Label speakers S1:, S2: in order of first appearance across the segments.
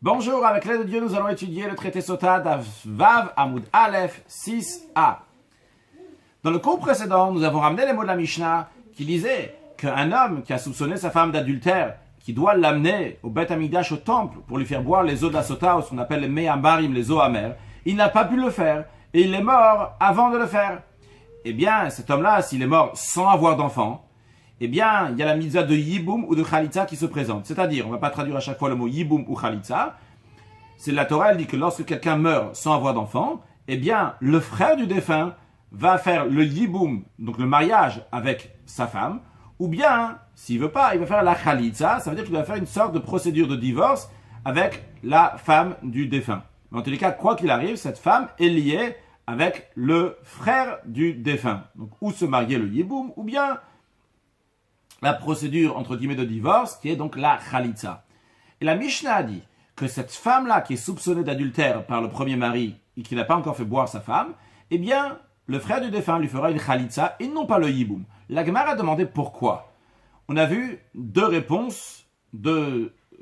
S1: Bonjour, avec l'aide de Dieu, nous allons étudier le traité Sota d'Avav Amoud Aleph 6a. Dans le cours précédent, nous avons ramené les mots de la Mishnah qui disaient qu'un homme qui a soupçonné sa femme d'adultère, qui doit l'amener au Beth Amikdash, au temple, pour lui faire boire les eaux de la Sota, ou ce qu'on appelle les Me'amarim, les eaux amères, il n'a pas pu le faire, et il est mort avant de le faire. Eh bien, cet homme-là, s'il est mort sans avoir d'enfant, eh bien, il y a la mitzvah de Yiboum ou de Khalitza qui se présente. C'est-à-dire, on ne va pas traduire à chaque fois le mot Yiboum ou Khalitza. C'est la Torah, elle dit que lorsque quelqu'un meurt sans avoir d'enfant, eh bien, le frère du défunt va faire le Yiboum, donc le mariage avec sa femme, ou bien, s'il veut pas, il va faire la Khalitza, ça veut dire qu'il va faire une sorte de procédure de divorce avec la femme du défunt. Mais en tous les cas, quoi qu'il arrive, cette femme est liée avec le frère du défunt. Donc, ou se marier le Yiboum, ou bien la procédure, entre guillemets, de divorce, qui est donc la Khalitza. Et la Mishnah a dit que cette femme-là, qui est soupçonnée d'adultère par le premier mari, et qui n'a pas encore fait boire sa femme, eh bien, le frère du défunt lui fera une Khalitza, et non pas le Yiboum. La Gemara a demandé pourquoi. On a vu deux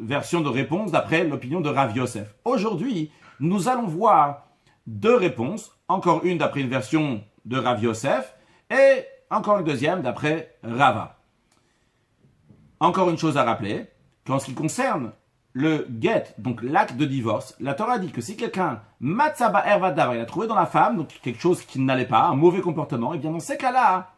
S1: versions de réponses d'après l'opinion de Rav Yosef. Aujourd'hui, nous allons voir deux réponses, encore une d'après une version de Rav Yosef, et encore une deuxième d'après Rava. Encore une chose à rappeler, qu'en ce qui concerne le get, donc l'acte de divorce, la Torah dit que si quelqu'un, matzaba ervadavar, il a trouvé dans la femme, donc quelque chose qui n'allait pas, un mauvais comportement, et bien dans ces cas-là,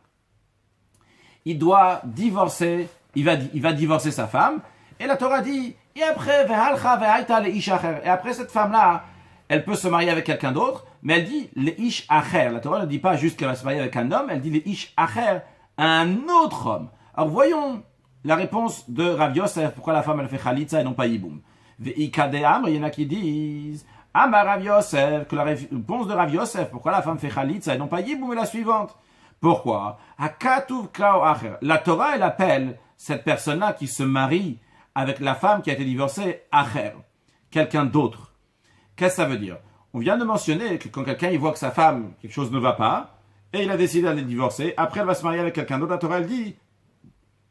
S1: il doit divorcer, il va divorcer sa femme, et la Torah dit, et après, et après cette femme-là, elle peut se marier avec quelqu'un d'autre, mais elle dit les ish acher. La Torah ne dit pas juste qu'elle va se marier avec un homme, elle dit les ish acher, un autre homme. Alors voyons la réponse de Rav Yosef, pourquoi la femme elle fait Khalitza et non pas Yiboum. Ve'ikade amr, il y en a qui disent, Amar Rav Yosef, que la réponse de Rav Yosef, pourquoi la femme fait Khalitza et non pas Yiboum, est la suivante. Pourquoi? Hakatuv kao acher. La Torah, elle appelle cette personne-là qui se marie avec la femme qui a été divorcée, acher, quelqu'un d'autre. Qu'est-ce que ça veut dire? On vient de mentionner que quand quelqu'un il voit que sa femme, quelque chose ne va pas, et il a décidé d'aller divorcer, après elle va se marier avec quelqu'un d'autre, la Torah elle dit,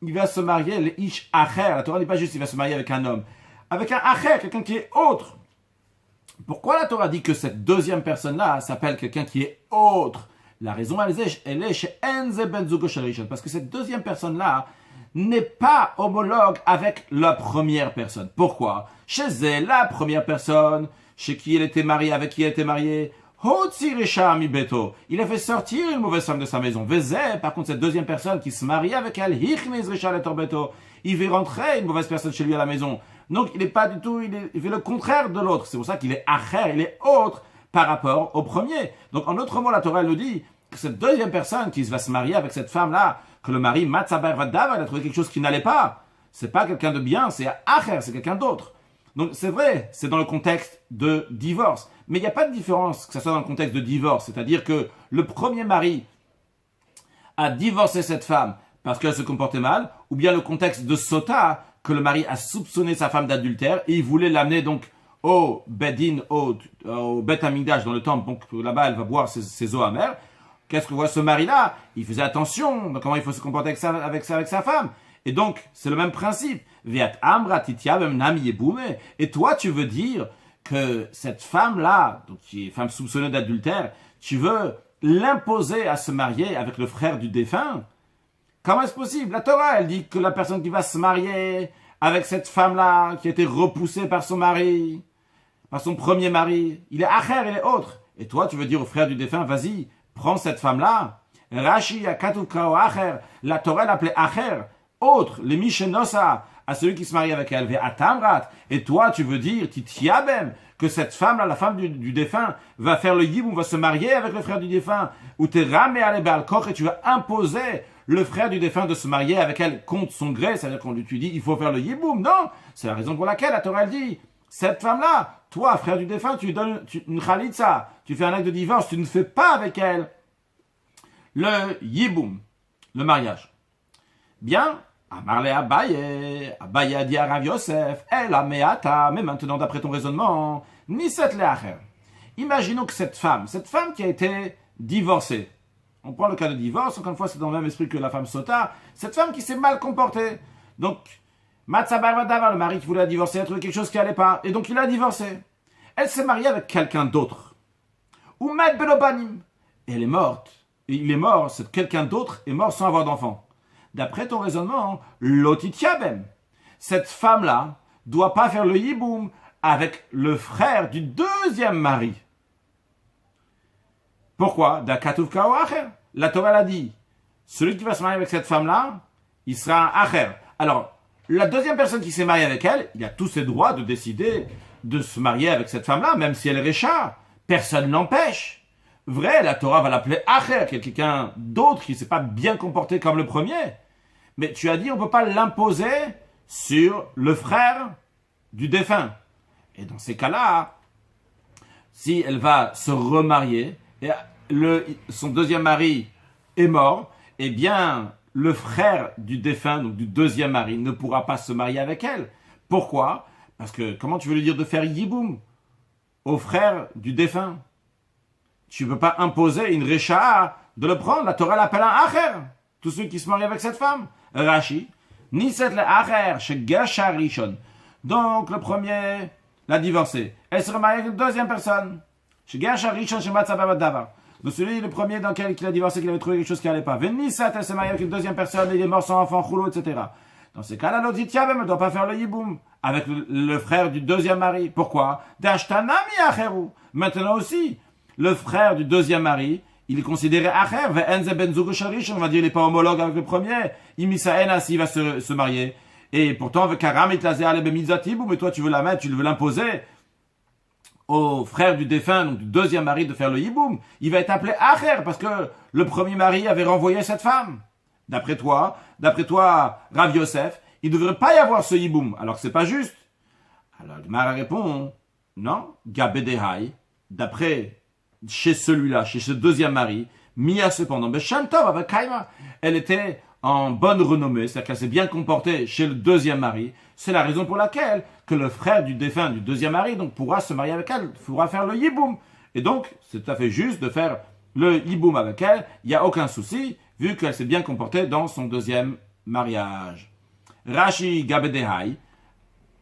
S1: il va se marier, le ish acher. La Torah ne dit pas juste il va se marier avec un homme. Avec un acher, quelqu'un qui est autre. Pourquoi la Torah dit que cette deuxième personne-là s'appelle quelqu'un qui est autre? La raison, elle est chez Enze ben Zugo Sharishon. Parce que cette deuxième personne-là n'est pas homologue avec la première personne. Pourquoi? Chez elle, la première personne, chez qui elle était mariée, avec qui elle était mariée, il a fait sortir une mauvaise femme de sa maison. Par contre, cette deuxième personne qui se marie avec elle, il fait rentrer une mauvaise personne chez lui à la maison. Donc, il n'est pas du tout, il fait le contraire de l'autre. C'est pour ça qu'il est acher, il est autre par rapport au premier. Donc, en d'autres mots, la Torah nous dit que cette deuxième personne qui va se marier avec cette femme-là, que le mari Matzaber Vadav, il a trouvé quelque chose qui n'allait pas. C'est pas quelqu'un de bien, c'est acher, c'est quelqu'un d'autre. Donc, c'est vrai, c'est dans le contexte de divorce. Mais il n'y a pas de différence que ce soit dans le contexte de divorce. C'est-à-dire que le premier mari a divorcé cette femme parce qu'elle se comportait mal, ou bien le contexte de Sota, que le mari a soupçonné sa femme d'adultère et il voulait l'amener donc au Bedin, au Beth Amikdash, dans le temple. Donc là-bas, elle va boire ses eaux amères. Qu'est-ce que voit ce mari-là? Il faisait attention de comment il faut se comporter avec sa femme. Et donc, c'est le même principe. Et toi, tu veux dire que cette femme-là, donc qui est femme soupçonnée d'adultère, tu veux l'imposer à se marier avec le frère du défunt? Comment est-ce possible? La Torah, elle dit que la personne qui va se marier avec cette femme-là, qui a été repoussée par son mari, par son premier mari, il est acher, il est autre. Et toi, tu veux dire au frère du défunt, vas-y, prends cette femme-là. Rashi, Akatu, Kao, acher. La Torah l'appelait acher, autre, les Mishenosa, à celui qui se marie avec elle, Atamrat. Et toi, tu veux dire, Titiabem, que cette femme-là, la femme du défunt, va faire le yiboum, va se marier avec le frère du défunt, ou t'es ramé à l'ébal-koch, et tu vas imposer le frère du défunt de se marier avec elle contre son gré, c'est-à-dire qu'on lui dit, il faut faire le yiboum. Non, c'est la raison pour laquelle la Torah, elle dit, cette femme-là, toi, frère du défunt, tu lui donnes une khalitza, tu fais un acte de divorce, tu ne fais pas avec elle le yiboum, le mariage. Bien, Amarle Abaye, Abaye a dit à Rav Yosef, la meata, mais maintenant d'après ton raisonnement, Niset leacher. Imaginons que cette femme qui a été divorcée, on prend le cas de divorce, encore une fois c'est dans le même esprit que la femme Sota, cette femme qui s'est mal comportée. Donc, le mari qui voulait la divorcer a trouvé quelque chose qui allait pas, et donc il a divorcé. Elle s'est mariée avec quelqu'un d'autre. Ou Met Belobanim. Et elle est morte. Et il est mort, quelqu'un d'autre est mort sans avoir d'enfant. D'après ton raisonnement, l'otitiabem. Cette femme-là doit pas faire le yiboum avec le frère du deuxième mari. Pourquoi? La Torah l'a dit. Celui qui va se marier avec cette femme-là, il sera un acher. Alors, la deuxième personne qui s'est mariée avec elle, il a tous ses droits de décider de se marier avec cette femme-là, même si elle est récha. Personne n'empêche. Vrai, la Torah va l'appeler acher, quelqu'un d'autre qui ne s'est pas bien comporté comme le premier. Mais tu as dit, on ne peut pas l'imposer sur le frère du défunt. Et dans ces cas-là, si elle va se remarier, et son deuxième mari est mort, eh bien, le frère du défunt, donc du deuxième mari, ne pourra pas se marier avec elle. Pourquoi? Parce que, comment tu veux lui dire de faire yiboum au frère du défunt? Tu ne peux pas imposer une récha'a de le prendre. La Torah l'appelle un acher. Tous ceux qui se marient avec cette femme. Rashi. Niset le acher chez Gesha Rishon. Donc, le premier l'a divorcé. Elle se remarie avec une deuxième personne. Chez Gesha Rishon chez Matzababat Davar. Donc, celui, le premier dans lequel il a divorcé, qu'il avait trouvé quelque chose qui n'allait pas. Venisat, elle s'est mariée avec une deuxième personne, il est mort sans enfant, choulot, etc. Dans ces cas-là, l'autre dit, tiens, elle ne doit pas faire le yiboum avec le frère du deuxième mari. Pourquoi? D'ashtanami acheru. Maintenant aussi, le frère du deuxième mari, il est considéré acher, ve'enze ben zugu sharish, on va dire, il n'est pas homologue avec le premier. Imisa ena, s'il va se marier. Et pourtant, ve'karam itlazé ale bemitzatibou, mais toi, tu veux la mettre, tu veux l'imposer au frère du défunt, donc du deuxième mari, de faire le yiboum. Il va être appelé acher, parce que le premier mari avait renvoyé cette femme. D'après toi, Rav Yosef, il ne devrait pas y avoir ce yiboum, alors que c'est pas juste. Alors, Gemara répond, non, Gabedehai, d'après chez celui-là, chez ce deuxième mari, Mia cependant, Beshem Tov avec Kaima, elle était en bonne renommée, c'est-à-dire qu'elle s'est bien comportée chez le deuxième mari. C'est la raison pour laquelle que le frère du défunt du deuxième mari donc pourra se marier avec elle, pourra faire le yiboum. Et donc, c'est tout à fait juste de faire le yiboum avec elle, il n'y a aucun souci, vu qu'elle s'est bien comportée dans son deuxième mariage. Rashi Gabedehai,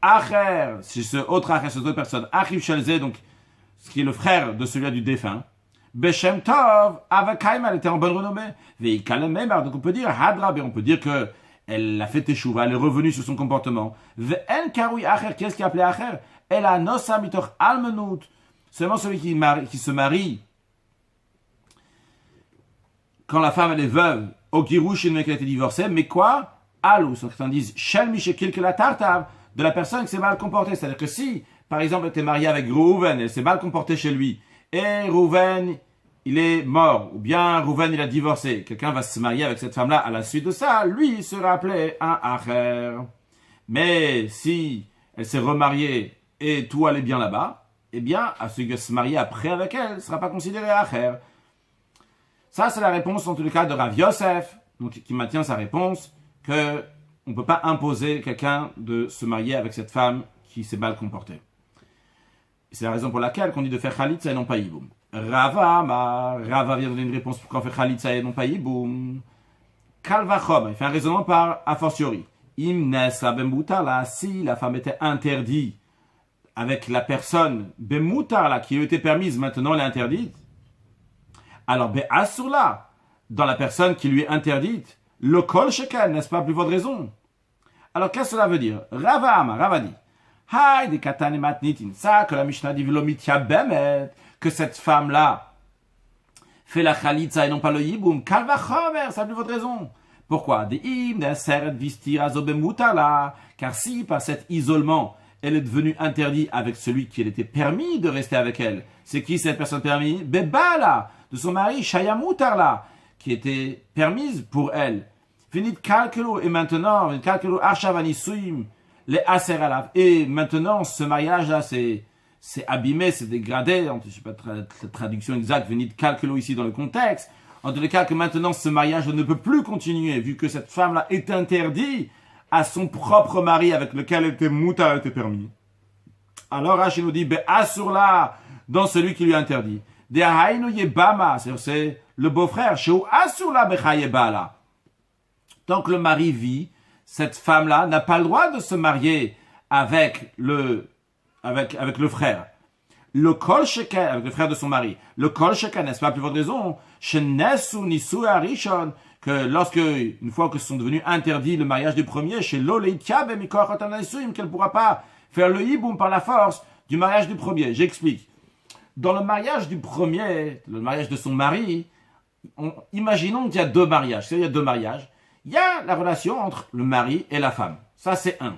S1: Acher, c'est ce autre Acher, cette autre personne, Achiv Shelze, donc ce qui est le frère de celui-là du défunt, Beshem Tov, Avakaima, elle était en bonne renommée. Veikalememar, donc on peut dire Hadrab, et on peut dire que elle a fait teshuva, elle est revenue sur son comportement. Ve'en karoui acher, qu'est-ce qui est appelé acher? Elle a nosa mitoch almenut. Seulement celui qui se marie quand la femme elle est veuve, au kirouche, le mec elle a été divorcée, mais quoi? Alou, certains disent shel mishekil que la tartav, de la personne qui s'est mal comportée. C'est-à-dire que si, par exemple, elle était mariée avec Rouven, elle s'est mal comportée chez lui, et Rouven, il est mort, ou bien Rouven, il a divorcé, quelqu'un va se marier avec cette femme-là, à la suite de ça, lui, il sera appelé un acher. Mais si elle s'est remariée et tout allait bien là-bas, eh bien, à celui qui va se marier après avec elle, ne sera pas considéré acher. Ça, c'est la réponse, en tout cas, de Rav Yosef, donc, qui maintient sa réponse, que on ne peut pas imposer quelqu'un de se marier avec cette femme qui s'est mal comportée. C'est la raison pour laquelle on dit de faire Khalitsa et non pas Yiboum. Rava vient donner une réponse pourquoi on fait Khalitsa et non pas Yiboum. Kalvachom, il fait un raisonnement par a fortiori. Imnes la bemutala, si la femme était interdite avec la personne bemutala qui lui était permise, maintenant elle est interdite. Alors be'asula, dans la personne qui lui est interdite, le kol shekel, n'est-ce pas plus votre raison? Alors qu'est-ce que cela veut dire? Rava dit. Hay des katane matnitin, ça que la Mishnah dit velomitia bemet, que cette femme-là fait la khalitza et non pas le yiboum. Kalvachomer, ça a plus votre raison. Pourquoi? Des im, des seret vistir azobemutala, car si par cet isolement elle est devenue interdite avec celui qui elle était permis de rester avec elle, c'est qui cette personne permise? Bebala, de son mari Shayamutarla, qui était permise pour elle. Finit kalkelo et maintenant kalkelo arshavani suim. Les aser alav. Et maintenant, ce mariage-là, c'est abîmé, c'est dégradé. Je ne sais pas la traduction exacte, venez de calculer ici dans le contexte. En tous les cas, que maintenant, ce mariage ne peut plus continuer, vu que cette femme-là est interdite à son propre mari avec lequel elle était mouta, elle était permis. Alors, Rachid nous dit, asur-la, dans celui qui lui interdit. De haïnu yebama, c'est le beau-frère, chez asur-la bechayebala. Tant que le mari vit, cette femme-là n'a pas le droit de se marier avec le frère. Le kol sheken, avec le frère de son mari. Le kol sheken, n'est-ce pas, plus votre raison, shenesu nisu arishon, que lorsque, une fois que sont devenus interdits le mariage du premier, chez l'oleitia bemikor atanasuim, qu'elle ne pourra pas faire le hiboum par la force du mariage du premier. J'explique. Dans le mariage du premier, le mariage de son mari, imaginons qu'il y a deux mariages. C'est-à-dire, il y a deux mariages. Il y a la relation entre le mari et la femme. Ça, c'est un.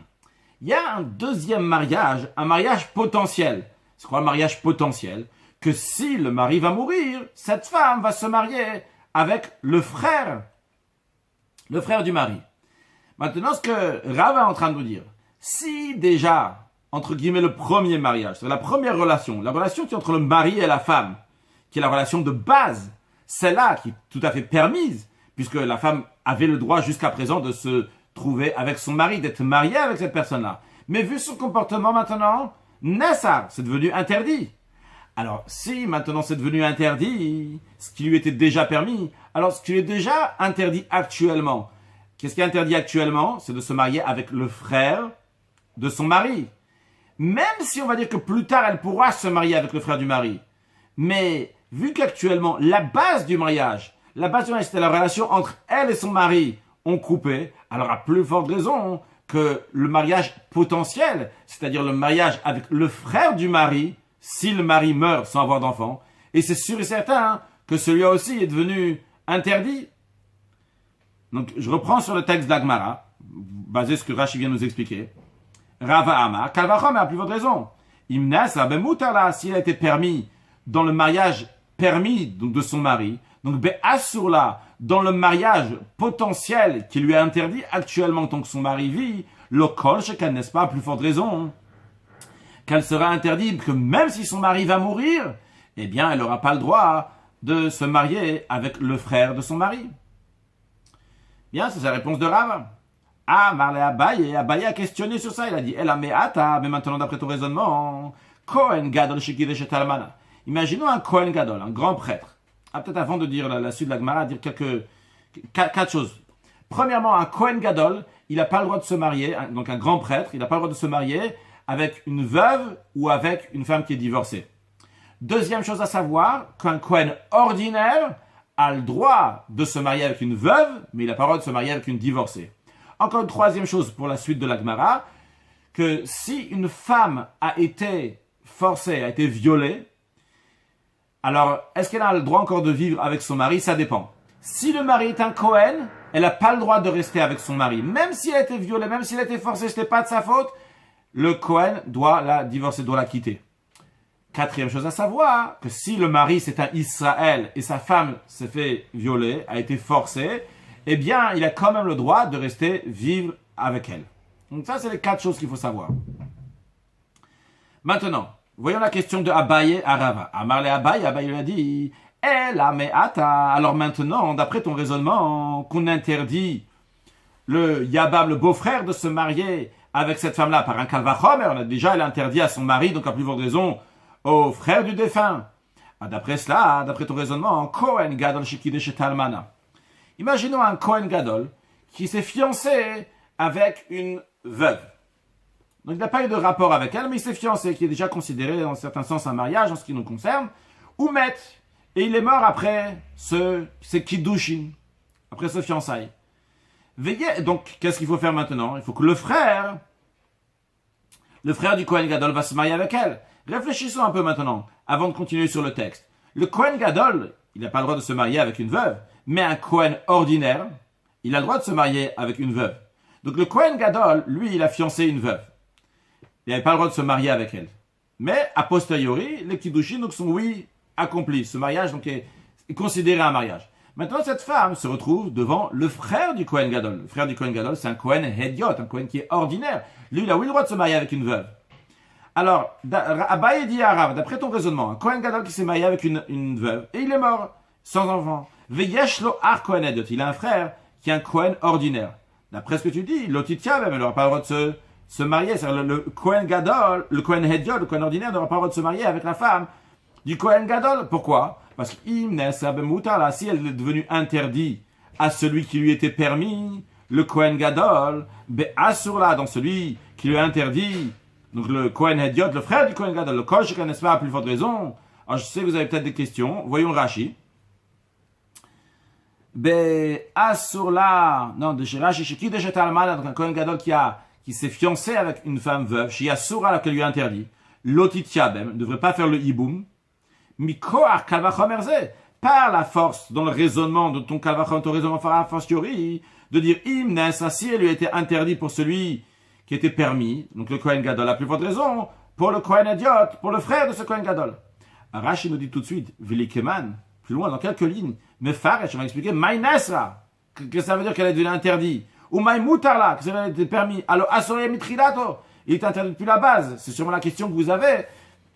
S1: Il y a un deuxième mariage, un mariage potentiel. C'est quoi le mariage potentiel? Que si le mari va mourir, cette femme va se marier avec le frère du mari. Maintenant, ce que Rav est en train de nous dire, si déjà, entre guillemets, le premier mariage, c'est la première relation, la relation qui est entre le mari et la femme, qui est la relation de base, celle-là qui est tout à fait permise, puisque la femme avait le droit jusqu'à présent de se trouver avec son mari, d'être mariée avec cette personne-là. Mais vu son comportement maintenant, Nessar, c'est devenu interdit. Alors, si maintenant c'est devenu interdit, ce qui lui était déjà permis, alors ce qui lui est déjà interdit actuellement, qu'est-ce qui est interdit actuellement? C'est de se marier avec le frère de son mari. Même si on va dire que plus tard, elle pourra se marier avec le frère du mari. Mais, vu qu'actuellement, la base du mariage, c'était la relation entre elle et son mari, ont coupé, alors à plus forte raison que le mariage potentiel, c'est-à-dire le mariage avec le frère du mari, si le mari meurt sans avoir d'enfant, et c'est sûr et certain que celui-là aussi est devenu interdit. Donc, je reprends sur le texte d'Agmara, basé sur ce que Rashi vient nous expliquer. Rava Amar, Kalvachom a plus votre raison. Imnes, Abemutala, s'il a été permis dans le mariage permis donc, de son mari, donc Be'asurla, dans le mariage potentiel qui lui est interdit actuellement tant que son mari vit, le kol shekan, n'est-ce pas, à plus forte raison, qu'elle sera interdite, que même si son mari va mourir, eh bien, elle n'aura pas le droit de se marier avec le frère de son mari. Bien, c'est sa réponse de Rav. Ah, Marley Abaye a questionné sur ça, il a dit, elle a me'ata, mais maintenant d'après ton raisonnement, Kohen Gadol shekidesh et almana. Imaginons un Kohen Gadol, un grand prêtre. Ah, peut-être avant de dire la suite de la Gemara, dire quatre choses. Premièrement, un Kohen Gadol, il n'a pas le droit de se marier, donc un grand prêtre, il n'a pas le droit de se marier avec une veuve ou avec une femme qui est divorcée. Deuxième chose à savoir, qu'un Kohen ordinaire a le droit de se marier avec une veuve, mais il n'a pas le droit de se marier avec une divorcée. Encore une troisième chose pour la suite de la Gemara, que si une femme a été forcée, a été violée, alors, est-ce qu'elle a le droit encore de vivre avec son mari? Ça dépend. Si le mari est un Kohen, elle n'a pas le droit de rester avec son mari. Même si elle a été violée, même si elle a été forcée, ce n'était pas de sa faute, le Kohen doit la divorcer, doit la quitter. Quatrième chose à savoir, que si le mari c'est un Israël et sa femme s'est fait violer, a été forcée, eh bien, il a quand même le droit de rester vivre avec elle. Donc ça, c'est les quatre choses qu'il faut savoir. Maintenant, voyons la question de Abaye à Rava. Amarle Abaye lui a dit, la me'ata. Alors maintenant, d'après ton raisonnement, qu'on interdit le Yabam, le beau-frère, de se marier avec cette femme-là par un Kalvachomer, on a déjà interdit à son mari, donc à plus forte raison, au frère du défunt. D'après cela, d'après ton raisonnement, Kohen Gadol shekidesh et almana. Imaginons un Kohen Gadol qui s'est fiancé avec une veuve. Donc il n'a pas eu de rapport avec elle, mais il s'est fiancé, qui est déjà considéré dans un certain sens un mariage en ce qui nous concerne, ou met. Et il est mort après c'est Kiddushin, après ce fiançailles. Veillez, donc qu'est-ce qu'il faut faire maintenant? Il faut que le frère du Kohen Gadol va se marier avec elle. Réfléchissons un peu maintenant, avant de continuer sur le texte. Le Kohen Gadol, il n'a pas le droit de se marier avec une veuve, mais un Kohen ordinaire, il a le droit de se marier avec une veuve. Donc le Kohen Gadol, lui, il a fiancé une veuve. Il n'avait pas le droit de se marier avec elle. Mais, a posteriori, les Kiddushin donc, sont, oui, accomplis. Ce mariage donc, est considéré un mariage. Maintenant, cette femme se retrouve devant le frère du Kohen Gadol. Le frère du Kohen Gadol, c'est un Kohen Hediot, un Kohen qui est ordinaire. Lui, il a oui le droit de se marier avec une veuve. Alors, Abaye dit à Rav, d'après ton raisonnement, un Kohen Gadol qui s'est marié avec une veuve, et il est mort, sans enfant. Veyesh lo ar Kohen Hediot. Il a un frère qui est un Kohen ordinaire. D'après ce que tu dis, l'Otitia, même, elle n'aura pas le droit de se marier. C'est-à-dire le Kohen Gadol, le Kohen Hediot, le Kohen ordinaire, n'aura pas le droit de se marier avec la femme du Kohen Gadol. Pourquoi? Parce que si elle est devenue interdite à celui qui lui était permis, le Kohen Gadol, Be'asura, dans celui qui lui a interdit, donc le Kohen Hediot, le frère du Kohen Gadol, le Kol Shekan, n'est-ce pas, à plus forte raison. Alors je sais que vous avez peut-être des questions, voyons Rashi. Be'asura, non, de chez Rashi, chez qui de chez Talmana, donc un Kohen Gadol qui s'est fiancé avec une femme veuve, chez Asura, qu'elle lui a interdit, Lotitiabem, ne devrait pas faire le hiboum, Mikoar Kalvachomerze, par la force, dans le raisonnement de ton Kalvachom, ton raisonnement a fortiori, de dire Imnes, si elle lui a été interdit pour celui qui était permis, donc le Kohen Gadol, la plus forte raison, pour le Kohen Idiot, pour le frère de ce Kohen Gadol. Rashi nous dit tout de suite, Vilikeman, plus loin, dans quelques lignes, mais Faresh, on va expliquer, Maïnesra, que ça veut dire qu'elle est devenue interdite, ou Maïmoutarla, que ça veut dire qu'elle était permis, alors Asoré Mitrilato, il est interdit depuis la base, c'est sûrement la question que vous avez.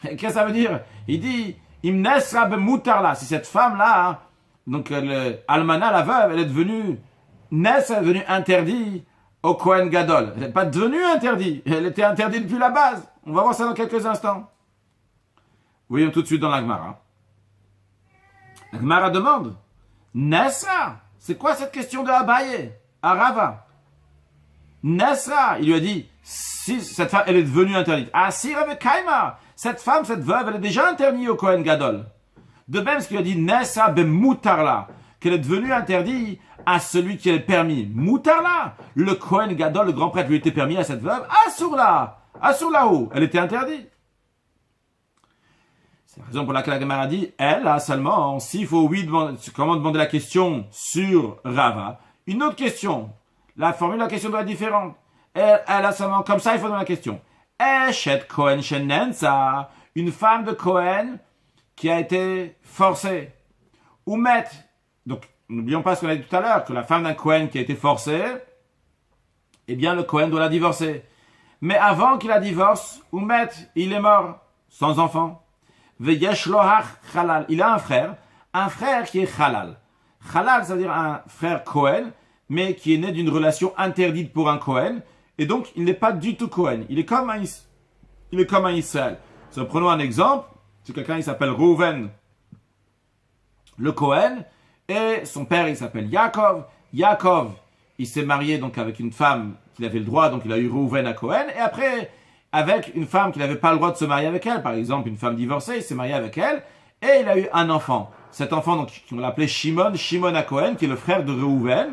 S1: Qu'est-ce que ça veut dire? Il dit, Imnesra Bemoutarla, si cette femme-là, donc Almana, la veuve, elle est devenue, elle est devenue interdite au Kohen Gadol. Elle n'est pas devenue interdite, elle était interdite depuis la base. On va voir ça dans quelques instants. Voyons tout de suite dans la Gemara. La Gemara demande, Nesra, c'est quoi cette question de Abaye, à Rava? Nesra, il lui a dit, si cette femme, elle est devenue interdite. Ah, si Rabbe Kaima, cette femme, cette veuve, elle est déjà interdite au Kohen Gadol. De même, ce qu'il a dit, Nesra Bemoutarla, qu'elle est devenue interdite à celui qui est permis. Moutarla, le Kohen Gadol, le grand prêtre, lui était permis à cette veuve. Asurla où elle était interdite. C'est la raison pour laquelle la Gemara dit, elle a seulement, s'il faut comment demander la question sur Rava. Une autre question. La formule de la question doit être différente. Elle a seulement, comme ça, il faut demander la question. Eshet Kohen Shenensa, une femme de Kohen qui a été forcée. Ou met, donc, n'oublions pas ce qu'on a dit tout à l'heure, que la femme d'un Kohen qui a été forcée, eh bien, le Kohen doit la divorcer. Mais avant qu'il la divorce, ou met, il est mort, sans enfant. Veyesh lohach Chalal. Il a un frère qui est Chalal. Chalal, c'est-à-dire un frère Kohen, mais qui est né d'une relation interdite pour un Kohen, et donc il n'est pas du tout Kohen. Il est comme un Israël. So, prenons un exemple. C'est quelqu'un qui s'appelle Reuven, le Kohen, et son père il s'appelle Yaakov. Yaakov, il s'est marié donc avec une femme qu'il avait le droit, donc il a eu Reuven à Kohen, et après avec une femme qu'il n'avait pas le droit de se marier avec elle, par exemple une femme divorcée, il s'est marié avec elle, et il a eu un enfant. Cet enfant, donc, on l'appelait Shimon à Kohen, qui est le frère de Reuven.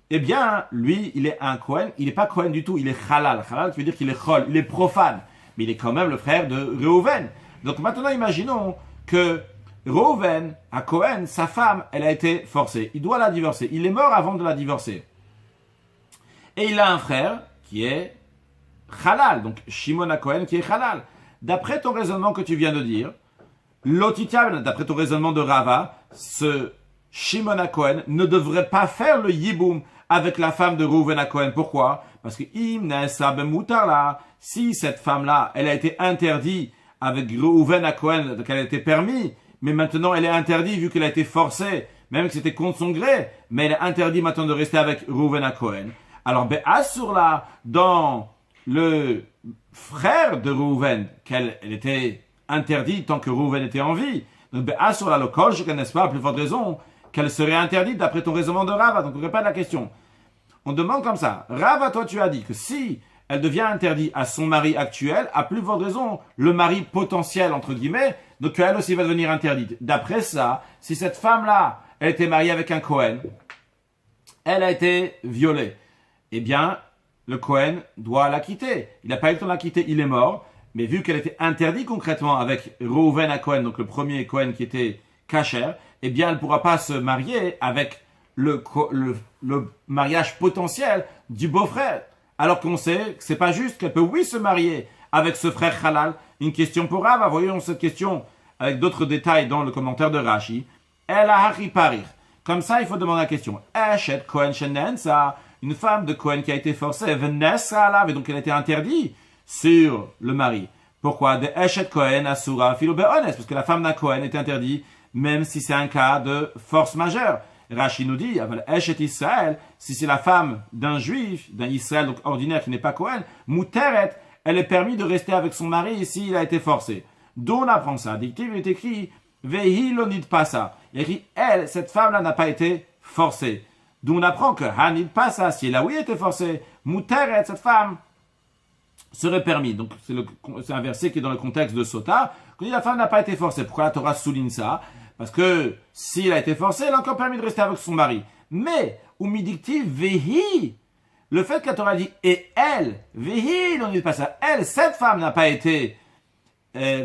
S1: Eh bien, lui, il est un Kohen, il n'est pas Kohen du tout, il est Chalal. Chalal, qui veut dire qu'il est Chol, il est profane, mais il est quand même le frère de Reuven. Donc maintenant, imaginons que Reuven, à Kohen, sa femme, elle a été forcée. Il doit la divorcer. Il est mort avant de la divorcer. Et il a un frère qui est Chalal, donc Shimon à Kohen qui est Chalal. D'après ton raisonnement que tu viens de dire, Lotitia, d'après ton raisonnement de Rava, ce Shimon à Kohen ne devrait pas faire le yiboum avec la femme de Reuven à Kohen. Pourquoi? Parce que si cette femme-là, elle a été interdite avec Reuven à Kohen, donc elle a été permis, mais maintenant elle est interdite vu qu'elle a été forcée, même que c'était contre son gré, mais elle est interdite maintenant de rester avec Reuven à Kohen. Alors, Assurla, dans le frère de Reuven, qu'elle était interdite tant que Reuven était en vie. Donc, Assurla, le kol, je ne connais pas, à plus forte raison, qu'elle serait interdite d'après ton raisonnement de Rava. Donc, on répète la question. On demande comme ça. Rava, toi, tu as dit que si elle devient interdite à son mari actuel, à plus forte raison, le mari potentiel, entre guillemets, donc elle aussi va devenir interdite. D'après ça, si cette femme-là, elle était mariée avec un Kohen, elle a été violée, eh bien, le Kohen doit la quitter. Il n'a pas eu le temps de la quitter, il est mort, mais vu qu'elle était interdite concrètement avec Reuven à Kohen, donc le premier Kohen qui était kasher, eh bien, elle ne pourra pas se marier avec le mariage potentiel du beau-frère. Alors qu'on sait que c'est pas juste, qu'elle peut oui se marier avec ce frère halal. Une question pour Rava, voyons cette question avec d'autres détails dans le commentaire de Rashi. Elle a hari parir. Comme ça, il faut demander la question. Eshet Kohen Shenensa, une femme de Kohen qui a été forcée, Venessa alav, et donc elle a été interdite sur le mari. Pourquoi? De Eshet Kohen Asura Filo Be'ones, parce que la femme d'un Kohen est interdite, même si c'est un cas de force majeure. Rashi nous dit, Eshet Israël, si c'est la femme d'un juif, d'un Israël donc ordinaire qui n'est pas Kohen, Muteret, elle est permis de rester avec son mari s'il a été forcé. D'où on apprend ça? Dictive, il est écrit, Vehi lonid pasa. Il est écrit, elle, cette femme-là n'a pas été forcée. D'où on apprend que Hanid Passa, si elle a oui été forcée, Muteret, cette femme, serait permis. Donc c'est un verset qui est dans le contexte de Sota, qu'on dit la femme n'a pas été forcée. Pourquoi la Torah souligne ça? Parce que si elle a été forcée, elle a encore permis de rester avec son mari. Mais, ou midicti vehi, le fait que la Torah dit et elle, vehi, on ne dit pas ça, elle, cette femme n'a pas été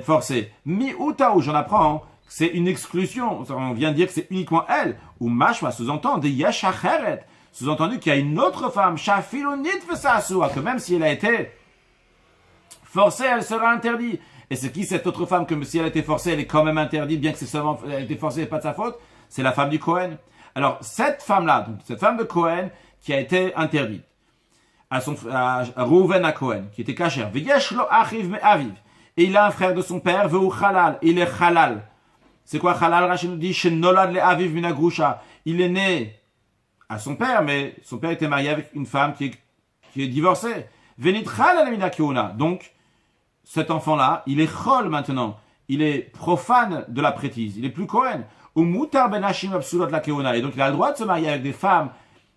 S1: forcée. Mi uta, où j'en apprends, c'est une exclusion. On vient de dire que c'est uniquement elle. Ou mashma, sous-entend, de yesh acheret, sous-entendu qu'il y a une autre femme, shafilonit fesasua, que même si elle a été forcée, elle sera interdite. Et c'est qui cette autre femme que si elle a été forcée, elle est quand même interdite, bien que c'est seulement, elle a été forcée et pas de sa faute? C'est la femme du Cohen. Alors, cette femme-là, donc cette femme de Cohen, qui a été interdite, à Reuven à Cohen, qui était cachère, Veyesh lo achiv me aviv, et il a un frère de son père, Veu chalal, il est chalal. C'est quoi chalal? Rachid nous dit, Shenolad le aviv mina grusha. Il est né à son père, mais son père était marié avec une femme qui est divorcée. Venit chalal mina kiuna. Donc, cet enfant-là, il est chol maintenant. Il est profane de la prêtrise. Il est plus Cohen. Ou mutar ben hashim absulot la keuna. Et donc, il a le droit de se marier avec des femmes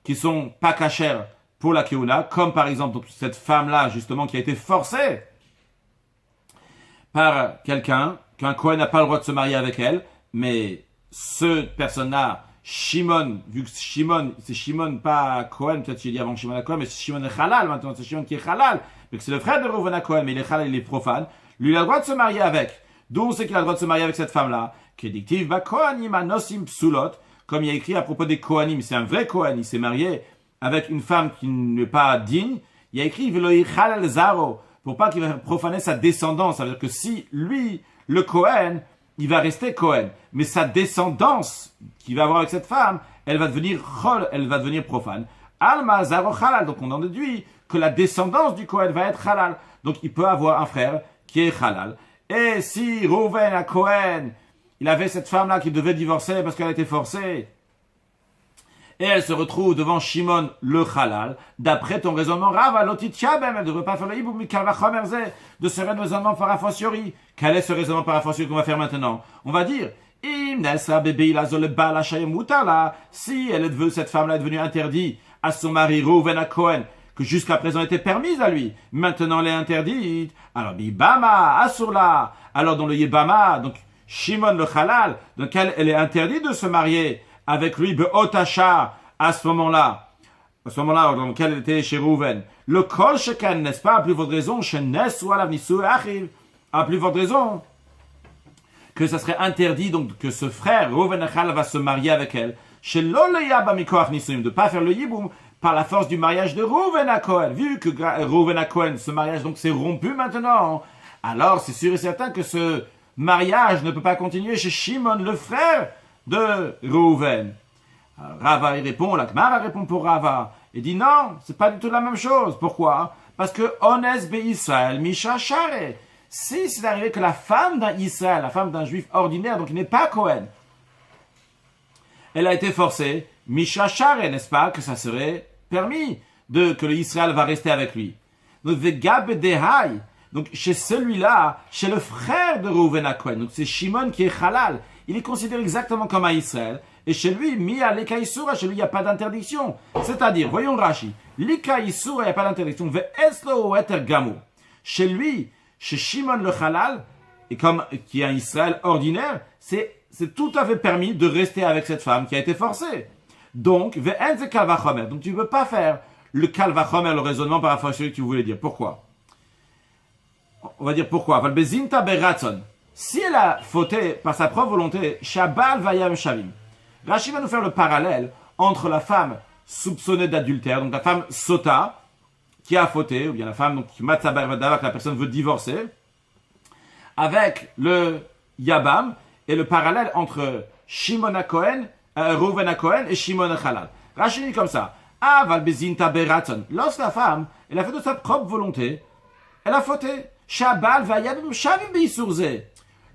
S1: qui sont pas cachères pour la keuna, comme par exemple donc, cette femme-là, justement, qui a été forcée par quelqu'un, qu'un Cohen n'a pas le droit de se marier avec elle, mais cette personne-là, Shimon, vu que Shimon, c'est Shimon pas Cohen, peut-être qu'il dit avant Shimon à Cohen, mais c'est Shimon est halal maintenant, c'est Shimon qui est halal, mais c'est le frère de Reuven à Cohen, mais il est halal, il est profane, lui il a le droit de se marier avec. D'où on sait qu'il a le droit de se marier avec cette femme-là, qui est dictive, va Kohanim anosim psulot, comme il y a écrit à propos des Kohanim, c'est un vrai Cohen, il s'est marié avec une femme qui n'est pas digne, il y a écrit, Veloi halal zaro, pour pas qu'il va profaner sa descendance. Ça veut dire que si lui, le Cohen, il va rester Cohen, mais sa descendance qu'il va avoir avec cette femme, elle va devenir chol, elle va devenir profane. Alma zaro halal, donc on en déduit que la descendance du Cohen va être halal. Donc il peut avoir un frère qui est halal. Et si Reuven à Cohen, il avait cette femme-là qui devait divorcer parce qu'elle a été forcée, et elle se retrouve devant Shimon le halal, d'après ton raisonnement, Rav, elle ne devrait pas faire le hiboum, de ce raisonnement par a fortiori. Quel est ce raisonnement par a fortiori qu'on va faire maintenant? On va dire, si cette femme-là est devenue interdite à son mari Reuven à Cohen, que jusqu'à présent était permise à lui, maintenant elle est interdite, alors Bibama, Asurla, alors dans le Yibama, donc Shimon le halal, donc elle est interdite de se marier avec lui, Be'otasha, à ce moment-là, dans lequel elle était chez Reuven. Le kol sheken, n'est-ce pas, à plus forte raison, shenes ou alav nisu achiv, à plus forte raison, que ça serait interdit, donc, que ce frère, Reuven Achal, va se marier avec elle, shelo le yaba mikoach nisuim, de pas faire le yiboum, par la force du mariage de Reuven à Cohen. Vu que Reuven à Cohen, ce mariage, donc, s'est rompu maintenant, alors c'est sûr et certain que ce mariage ne peut pas continuer chez Shimon, le frère de Reuven. Rava il répond, la Gemara répond pour Rava, et dit non, c'est pas du tout la même chose. Pourquoi? Parce que Ones be Israël, Misha Share. Si c'est arrivé que la femme d'un Israël, la femme d'un juif ordinaire, donc il n'est pas Cohen, elle a été forcée, Misha Share, n'est-ce pas, que ça serait permis que l'Israël va rester avec lui. Donc, Vegab Dehai, donc chez celui-là, chez le frère de Reuven à Cohen, donc c'est Shimon qui est halal, il est considéré exactement comme un Israël. Et chez lui, Mia Lika Isura, chez lui, il n'y a pas d'interdiction. C'est-à-dire, voyons Rashi, Lika Isura, il n'y a pas d'interdiction. Ve'eslo eter gamu. Chez lui, chez Shimon le halal, et comme qui est un Israël ordinaire, c'est tout à fait permis de rester avec cette femme qui a été forcée. Donc, ve'enze kalvachomer. Donc, tu ne peux pas faire le kalvachomer, le raisonnement par rapport à celui que tu voulais dire. Pourquoi? On va dire pourquoi. Valbezinta beratson. Si elle a fauté par sa propre volonté, Shabal vayam shavim. Rashi va nous faire le parallèle entre la femme soupçonnée d'adultère, donc la femme sota, qui a fauté, ou bien la femme donc, qui matzabar que la personne veut divorcer, avec le yabam, et le parallèle entre Shimon à Cohen, Reuven à Cohen et Shimon à Halal. Rashi dit comme ça, Aval bezinta beratzon. Lorsque la femme, elle a fait de sa propre volonté, elle a fauté. Shabal vayam shavim beisurze.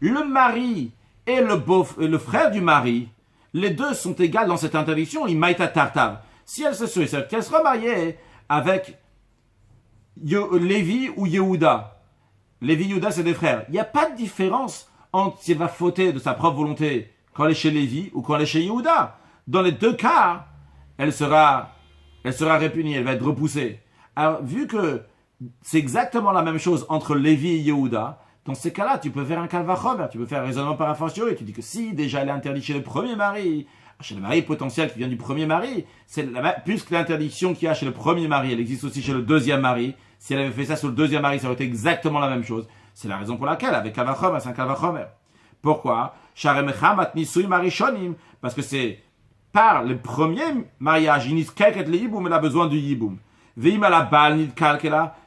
S1: Le mari et le frère du mari, les deux sont égaux dans cette interdiction, il maïta tartav. Si elle se souhaite qu'elle sera mariée avec Lévi ou Yehuda. Lévi et Yehuda, c'est des frères. Il n'y a pas de différence entre si elle va fauter de sa propre volonté quand elle est chez Lévi ou quand elle est chez Yehuda. Dans les deux cas, elle sera répugnée, elle va être repoussée. Alors, vu que c'est exactement la même chose entre Lévi et Yehuda, dans ces cas-là, tu peux faire un calvachomer, tu peux faire un raisonnement par et tu dis que si déjà elle est interdite chez le premier mari, chez le mari potentiel qui vient du premier mari, puisque l'interdiction qu'il y a chez le premier mari, elle existe aussi chez le deuxième mari, si elle avait fait ça sur le deuxième mari, ça aurait été exactement la même chose. C'est la raison pour laquelle, avec calvachomer, c'est un calvachomer. Pourquoi? Parce que c'est par le premier mariage, elle a besoin du yiboum.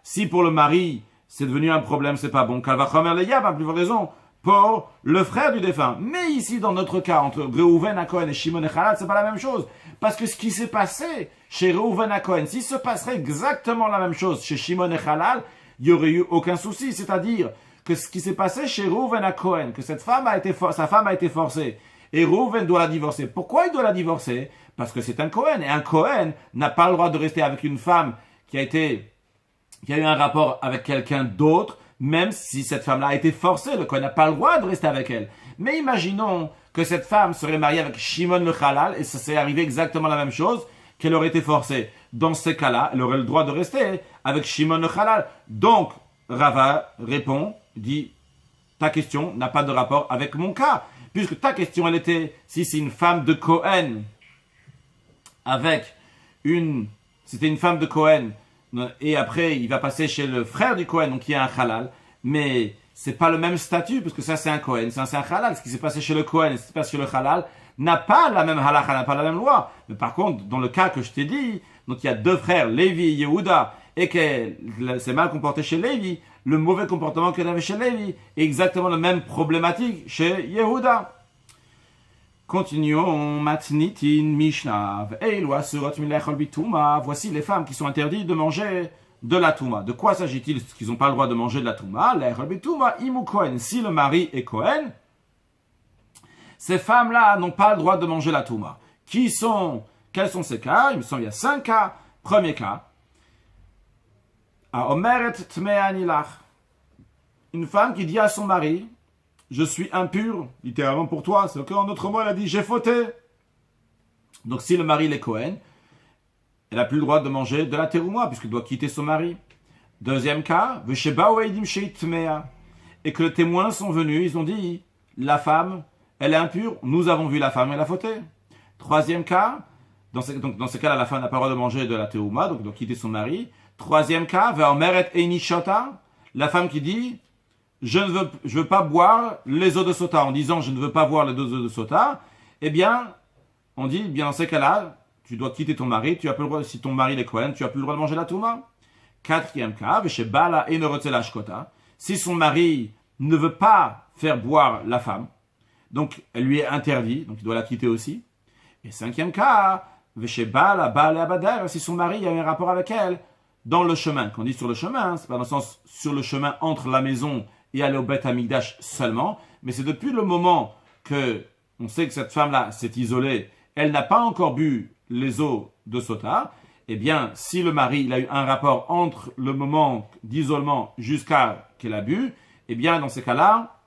S1: Si pour le mari, c'est devenu un problème, c'est pas bon. Kalvachomer le yab, à plus forte raison, pour le frère du défunt. Mais ici, dans notre cas, entre Reuven à Cohen et Shimon et Chalal, c'est pas la même chose. Parce que ce qui s'est passé chez Reuven à Cohen, s'il se passerait exactement la même chose chez Shimon et Chalal, il n'y aurait eu aucun souci. C'est-à-dire que ce qui s'est passé chez Reuven à Cohen, que sa femme a été forcée, et Reuven doit la divorcer. Pourquoi il doit la divorcer? Parce que c'est un Cohen. Et un Cohen n'a pas le droit de rester avec une femme qui a eu un rapport avec quelqu'un d'autre, même si cette femme-là a été forcée. Le Cohen n'a pas le droit de rester avec elle. Mais imaginons que cette femme serait mariée avec Shimon le Chalal, et ça s'est arrivé exactement la même chose, qu'elle aurait été forcée. Dans ces cas-là, elle aurait le droit de rester avec Shimon le Chalal. Donc, Rava répond, dit, ta question n'a pas de rapport avec mon cas. Puisque ta question, elle était, si c'est une femme de Cohen, c'était une femme de Cohen, et après, il va passer chez le frère du Cohen, donc il y a un halal, mais c'est pas le même statut, parce que ça c'est un Cohen, c'est un halal. Ce qui s'est passé chez le Cohen et ce qui s'est passé chez le halal n'a pas la même halakha, n'a pas la même loi. Mais par contre, dans le cas que je t'ai dit, donc il y a deux frères, Lévi et Yehuda, et que c'est mal comporté chez Lévi, le mauvais comportement qu'elle avait chez Lévi est exactement la même problématique chez Yehuda. Continuons, Matnitin Mishnah. Voici les femmes qui sont interdites de manger de la touma. De quoi s'agit-il qu'ils n'ont pas le droit de manger de la touma? Si le mari est Cohen, ces femmes-là n'ont pas le droit de manger la touma. Quels sont ces cas? Il me semble qu'il y a 5 cas. Premier cas. Une femme qui dit à son mari, je suis impur, littéralement pour toi. C'est qu'en autre mot, elle a dit, j'ai fauté. Donc si le mari est Cohen, elle n'a plus le droit de manger de la terouma, puisqu'elle doit quitter son mari. Deuxième cas, et que les témoins sont venus, ils ont dit, la femme, elle est impure, nous avons vu la femme, elle a fauté. Troisième cas, dans ce cas-là, la femme n'a pas le droit de manger de la terouma, donc elle doit quitter son mari. Troisième cas, la femme qui dit, je ne veux pas boire les eaux de sota, en disant je ne veux pas boire les eaux de sota, eh bien, on dit, bien dans ces cas-là, tu dois quitter ton mari, tu as plus le droit, si ton mari est Cohen, tu as plus le droit de manger la touma. Quatrième cas, si son mari ne veut pas faire boire la femme, donc elle lui est interdite, donc il doit la quitter aussi. Et cinquième cas, si son mari a eu un rapport avec elle dans le chemin. Quand on dit sur le chemin, c'est pas dans le sens sur le chemin entre la maison et aller au Beth Amikdash seulement, mais c'est depuis le moment que on sait que cette femme-là s'est isolée, elle n'a pas encore bu les eaux de Sota, eh bien, si le mari il a eu un rapport entre le moment d'isolement jusqu'à qu'elle a bu, eh bien, dans ces cas-là,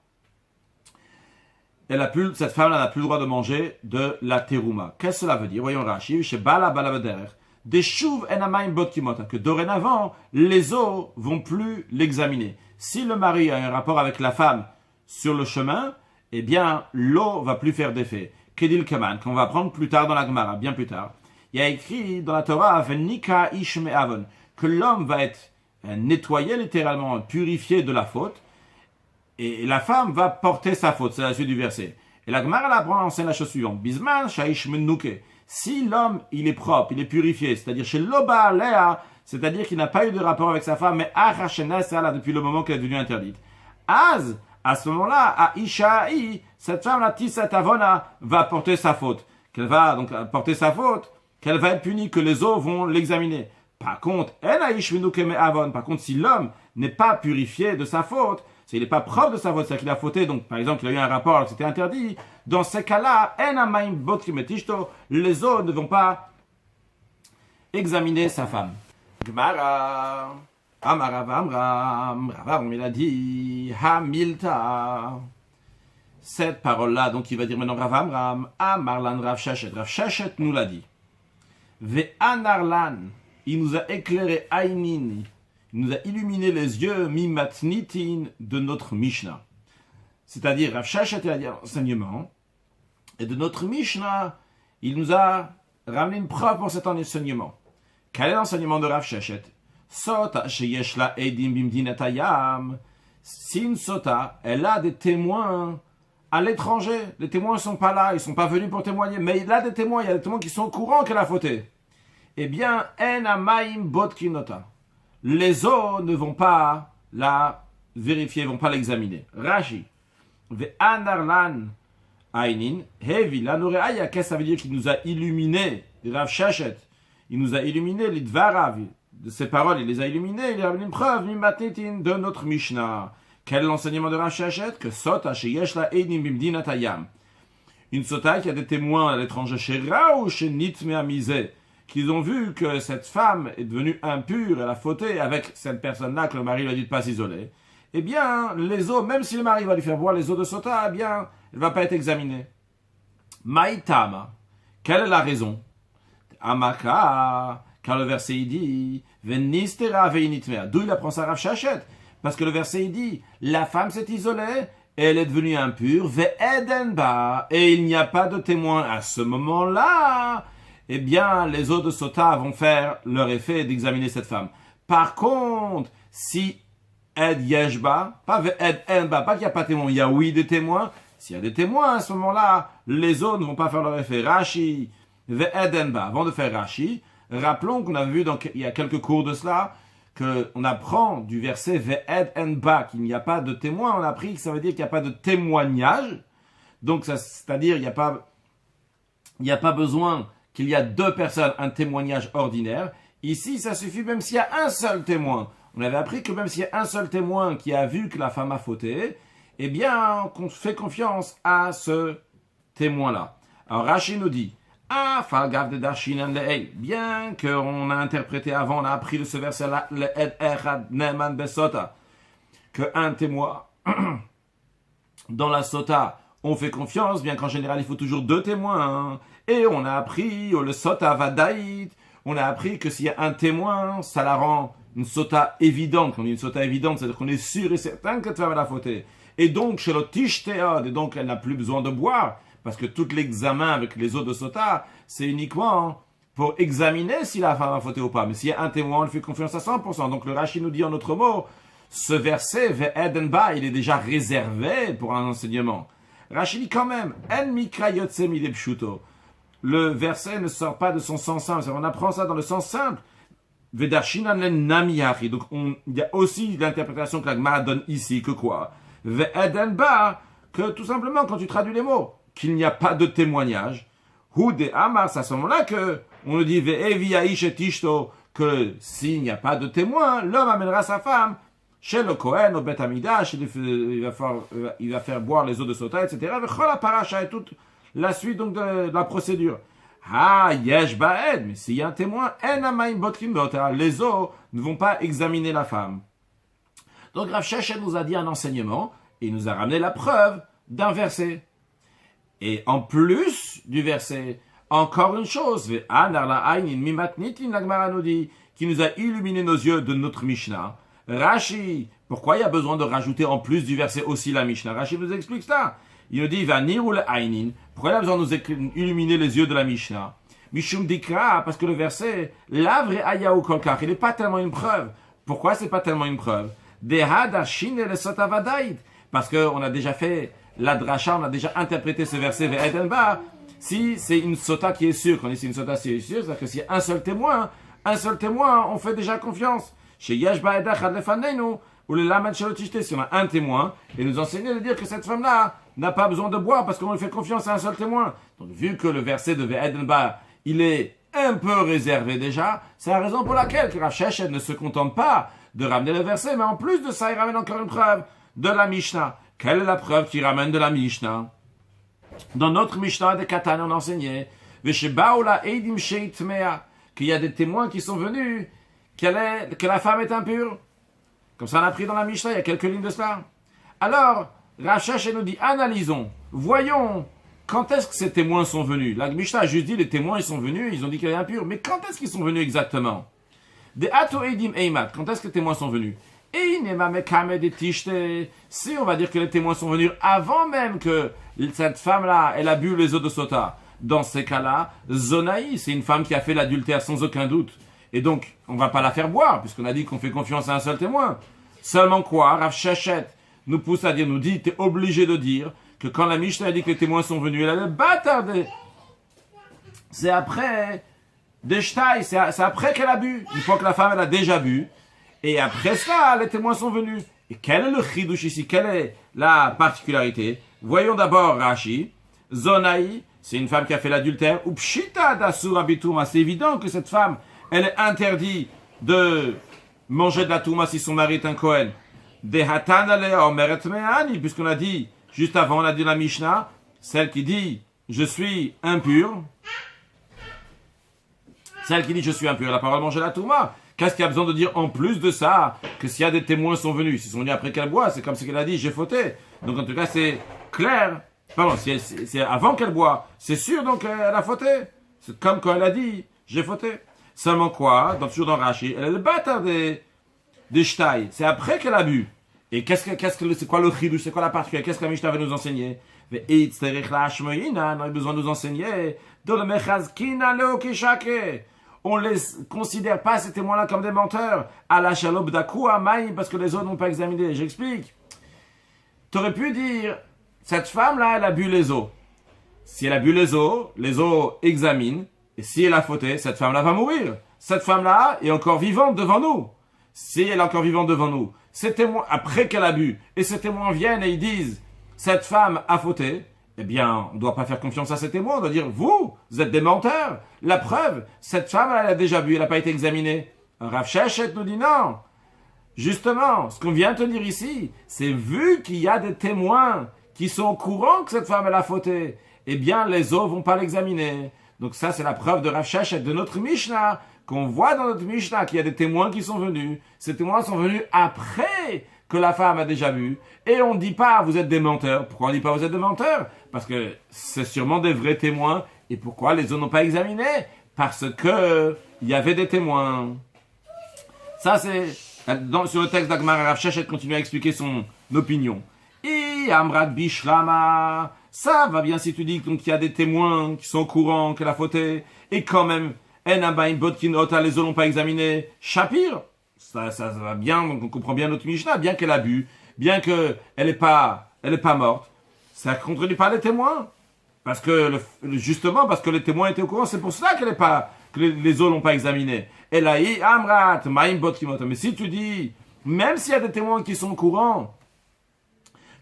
S1: cette femme-là n'a plus le droit de manger de la terouma. Qu'est-ce que cela veut dire? Voyons Rashi, chez Bala Balabader, des chouv enamaim botkimota, que dorénavant, les eaux vont plus l'examiner. Si le mari a un rapport avec la femme sur le chemin, eh bien, l'eau va plus faire d'effet. Kedil Kaman, qu'on va apprendre plus tard dans la Gemara, bien plus tard. Il y a écrit dans la Torah, Venika ish me'avon, que l'homme va être nettoyé, littéralement purifié de la faute, et la femme va porter sa faute. C'est la suite du verset. Et la Gemara l'apprend enseigne la chose suivante. Bisman shaish menuke. Si l'homme, il est propre, il est purifié, c'est-à-dire chez l'oba alea, c'est-à-dire qu'il n'a pas eu de rapport avec sa femme, mais depuis le moment qu'elle est devenue interdite. Az, à ce moment-là, à Isha'i, cette femme-là, Tisat Avona, va porter sa faute. Qu'elle va donc porter sa faute, qu'elle va être punie, que les eaux vont l'examiner. Par contre, par contre, si l'homme n'est pas purifié de sa faute, s'il n'est pas propre de sa faute, c'est-à-dire qu'il a fauté, donc par exemple, il a eu un rapport alors que c'était interdit, dans ces cas-là, les eaux ne vont pas examiner sa femme. Gemara, Amram, il a dit, Hamilta. Cette parole-là, donc il va dire maintenant Rav Amram, Amarlan Rav Shachet. Rav Shachet nous l'a dit. Ve'anarlan, il nous a éclairé Ainin, il nous a illuminé les yeux, mimatnitin, de notre Mishnah. C'est-à-dire, Rav Sheshet a dit l'enseignement, et de notre Mishnah, il nous a ramené une preuve pour cet enseignement. Quel est l'enseignement de Rav Sheshet? Sota sheyesh la edim bimdinatayam. Si une sota, elle a des témoins à l'étranger, les témoins ne sont pas là, ils ne sont pas venus pour témoigner, mais il a des témoins, il y a des témoins qui sont au courant qu'elle a fauté. Eh bien, en amaim botkinota. Les eaux ne vont pas la vérifier, ne vont pas l'examiner. Rashi. Ve'anarlan ainin. Hevi lanoreaya. Qu'est-ce que ça veut dire qu'il nous a illuminé? Rav Sheshet. Il nous a illuminé l'idvarav. De ses paroles, il les a illuminés. Il a une preuve, mimatnitin, de notre Mishnah. Quel est l'enseignement de Rav Sheshet? Que sota sheyesh la eidim bimdinatayam. Une sota qui a des témoins à l'étranger chez Ra ou chez Nitme Amizé, qu'ils ont vu que cette femme est devenue impure, elle a fauté avec cette personne-là que le mari lui a dit de ne pas s'isoler. Eh bien, les eaux, même si le mari va lui faire boire les eaux de sota, eh bien, elle ne va pas être examinée. Maïtama. Quelle est la raison? Amaka. Car le verset il dit Venistera veinitmea. D'où il apprend ça Rav Sheshet? Parce que le verset il dit la femme s'est isolée, elle est devenue impure, ve'edenba, et il n'y a pas de témoin à ce moment-là. Eh bien, les eaux de sota vont faire leur effet d'examiner cette femme. Par contre, si ed yeshba, pas ve'edenba, pas qu'il n'y a pas de témoin, il y a oui des témoins. S'il y a des témoins à ce moment-là, les eaux ne vont pas faire leur effet. Rashi, ve'edenba. Avant de faire Rashi, rappelons qu'on a vu il y a quelques cours de cela qu'on apprend du verset Ve'ed en ba qu'il n'y a pas de témoin. On a appris que ça veut dire qu'il n'y a pas de témoignage. Donc, c'est-à-dire il n'y a pas besoin qu'il y a deux personnes, un témoignage ordinaire. Ici, ça suffit même s'il y a un seul témoin. On avait appris que même s'il y a un seul témoin qui a vu que la femme a fauté, eh bien, qu'on fait confiance à ce témoin-là. Alors, Rashi nous dit bien qu'on a interprété avant, on a appris de ce verset-là, que un témoin dans la sota, on fait confiance, bien qu'en général il faut toujours deux témoins. Et on a appris, le sota vadaït, on a appris que s'il y a un témoin, ça la rend une sota évidente. Quand on dit une sota évidente, c'est-à-dire qu'on est sûr et certain que cette femme a fauté. Et donc, chez le tishtéod, et donc elle n'a plus besoin de boire. Parce que tout l'examen avec les eaux de sota, c'est uniquement pour examiner si la femme a fauté ou pas. Mais s'il y a un témoin, on fait confiance à 100%. Donc le Rashi nous dit en autre mot, ce verset, Ve'edenba, il est déjà réservé pour un enseignement. Rashi dit quand même, En mikra yotse midei pshuto. Le verset ne sort pas de son sens simple. On apprend ça dans le sens simple. Ve'darshinan len namiyachi. Donc il y a aussi l'interprétation que la Gemara donne ici, que quoi? Ve'edenba, que tout simplement quand tu traduis les mots, qu'il n'y a pas de témoignage. Ou des Amar, c'est à ce moment-là que on nous dit que s'il n'y a pas de témoin, l'homme amènera sa femme chez le Kohen, au Beth Amidash, il va faire boire les eaux de sota, etc. La paracha et toute la suite donc de la procédure. Ah, yesh ba'ed, mais s'il y a un témoin, les eaux ne vont pas examiner la femme. Donc Rav Sheshet nous a dit un enseignement et il nous a ramené la preuve d'un verset. Et en plus du verset, encore une chose, la Gemara nous dit, qui nous a illuminé nos yeux de notre Mishnah. Rashi, pourquoi il y a besoin de rajouter en plus du verset aussi la Mishnah? Rashi nous explique ça. Il nous dit, pourquoi il a besoin de nous illuminer les yeux de la Mishnah? Mishum dikra, parce que le verset, l'avre ayahu kolkach, il n'est pas tellement une preuve. Pourquoi c'est pas tellement une preuve? Parce qu'on a déjà fait la dracha, on a déjà interprété ce verset Ve'edenba. Si c'est une sota qui est sûre, quand on dit c'est une sota qui est sûre, c'est-à-dire que s'il y a un seul témoin, on fait déjà confiance. Chez Yashba Edachad Lefanenu, ou le Lamed Shalotishte, si on a un témoin, et nous enseigner de dire que cette femme-là n'a pas besoin de boire parce qu'on lui fait confiance à un seul témoin. Donc, vu que le verset de Ve'edenba, il est un peu réservé déjà, c'est la raison pour laquelle Rav Sheshet ne se contente pas de ramener le verset, mais en plus de ça, il ramène encore une preuve de la Mishnah. Quelle est la preuve qu'il ramène de la Mishnah? Dans notre Mishnah de Katan, on enseignait qu'il y a des témoins qui sont venus, que la femme est impure. Comme ça, on a appris dans la Mishnah, il y a quelques lignes de cela. Alors, Rav Sheshet nous dit, analysons, voyons quand est-ce que ces témoins sont venus? La Mishnah a juste dit, les témoins, ils sont venus, ils ont dit qu'elle est impure. Mais quand est-ce qu'ils sont venus exactement? Des Ato Eidim Eimat, quand est-ce que les témoins sont venus? Si on va dire que les témoins sont venus avant même que cette femme-là, elle a bu les eaux de Sota, dans ces cas-là, Zonaï, c'est une femme qui a fait l'adultère sans aucun doute. Et donc, on ne va pas la faire boire, puisqu'on a dit qu'on fait confiance à un seul témoin. Seulement quoi? Rav Sheshet nous pousse à dire, nous dit, tu es obligé de dire que quand la Mishnah a dit que les témoins sont venus, elle a le bâtardé. C'est après des shtaï, c'est après qu'elle a bu. Une fois que la femme, elle a déjà bu. Et après ça, les témoins sont venus. Et quel est le chidouche ici? Quelle est la particularité? Voyons d'abord Rashi. Zonaï, c'est une femme qui a fait l'adultère. Ou pshita d'asur abitouma. C'est évident que cette femme, elle est interdite de manger de la touma si son mari est un Kohen. De hatanale omeret me'ani, puisqu'on a dit, juste avant, on a dit la Mishnah, celle qui dit, je suis impur. Celle qui dit, je suis impur, elle n'a pas le droit de manger la touma. Qu'est-ce qu'il y a besoin de dire en plus de ça? Que s'il y a des témoins sont venus, s'ils sont venus après qu'elle boit, c'est comme ce qu'elle a dit, j'ai fauté. Donc en tout cas, c'est clair. Pardon, c'est avant qu'elle boit. C'est sûr, donc elle a fauté. C'est comme quand elle a dit, j'ai fauté. Seulement quoi? Toujours dans Rashi, elle est le bâtard des shtaï. C'est après qu'elle a bu. Et c'est quoi le chidouche? C'est quoi la particularité? Qu'est-ce que la Mishnah va nous enseigner? On a besoin de nous enseigner. Dans le mechazkina leokishake. On les considère pas, ces témoins-là, comme des menteurs. À la chalob d'akou, à maï, parce que les autres n'ont pas examiné. J'explique. Tu aurais pu dire, cette femme-là, elle a bu les eaux. Si elle a bu les eaux examinent. Et si elle a fauté, cette femme-là va mourir. Cette femme-là est encore vivante devant nous. Si elle est encore vivante devant nous, ces témoins, après qu'elle a bu, et ces témoins viennent et ils disent, cette femme a fauté, eh bien, on ne doit pas faire confiance à ces témoins, on doit dire, vous êtes des menteurs. La preuve, cette femme, elle a déjà bu, elle n'a pas été examinée. Rav Sheshet nous dit non. Justement, ce qu'on vient de te dire ici, c'est vu qu'il y a des témoins qui sont au courant que cette femme, elle a fauté, eh bien, les autres vont pas l'examiner. Donc ça, c'est la preuve de Rav Sheshet, de notre Mishnah, qu'on voit dans notre Mishnah qu'il y a des témoins qui sont venus. Ces témoins sont venus après que la femme a déjà bu. Et on ne dit pas, vous êtes des menteurs. Pourquoi on ne dit pas, vous êtes des menteurs? Parce que c'est sûrement des vrais témoins. Et pourquoi les autres n'ont pas examiné? Parce que il y avait des témoins. Ça, c'est... sur le texte d'Agmara, Rav Sheshet continue à expliquer son opinion. Et Amrat Bishlama, ça va bien si tu dis qu'il y a des témoins qui sont au courant qu'elle a fauté. Et quand même, Enabaim Botkin Ota, les autres n'ont pas examiné. Shapir, ça va bien, donc on comprend bien notre Mishnah, bien qu'elle a bu, bien qu'elle n'est pas morte. Ça ne contredit pas les témoins. Parce que, justement, parce que les témoins étaient au courant, c'est pour cela que les autres n'ont pas examiné. Elaï Amrat, Maim Botkin Ota. Mais si tu dis, même s'il y a des témoins qui sont au courant,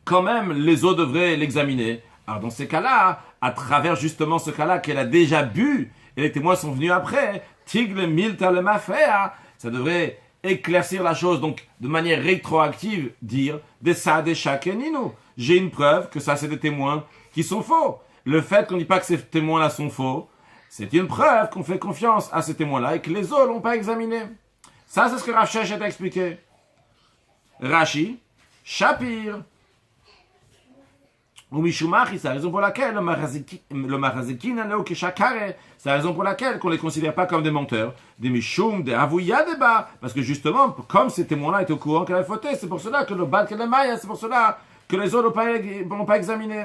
S1: quand même, les autres devraient l'examiner. Alors, dans ces cas-là, à travers justement ce cas-là qu'elle a déjà bu, et les témoins sont venus après, Tigle Milta le Mafea, ça devrait éclaircir la chose, donc de manière rétroactive, dire des ça des shakenino. J'ai une preuve que ça, c'est des témoins qui sont faux. Le fait qu'on ne dit pas que ces témoins-là sont faux, c'est une preuve qu'on fait confiance à ces témoins-là et que les autres n'ont pas examiné. Ça, c'est ce que Rav Sheshet a expliqué. Rashi, Shapir. Ou Mishumachi, c'est la raison pour laquelle le Marazekin c'est la raison pour laquelle qu'on ne les considère pas comme des menteurs. Des Mishum, des Avouya, des Bas. Parce que justement, comme ces témoins-là étaient au courant qu'elle avait fauté, c'est pour cela que le Bat Kelemaya, c'est pour cela que les autres n'ont pas examiné.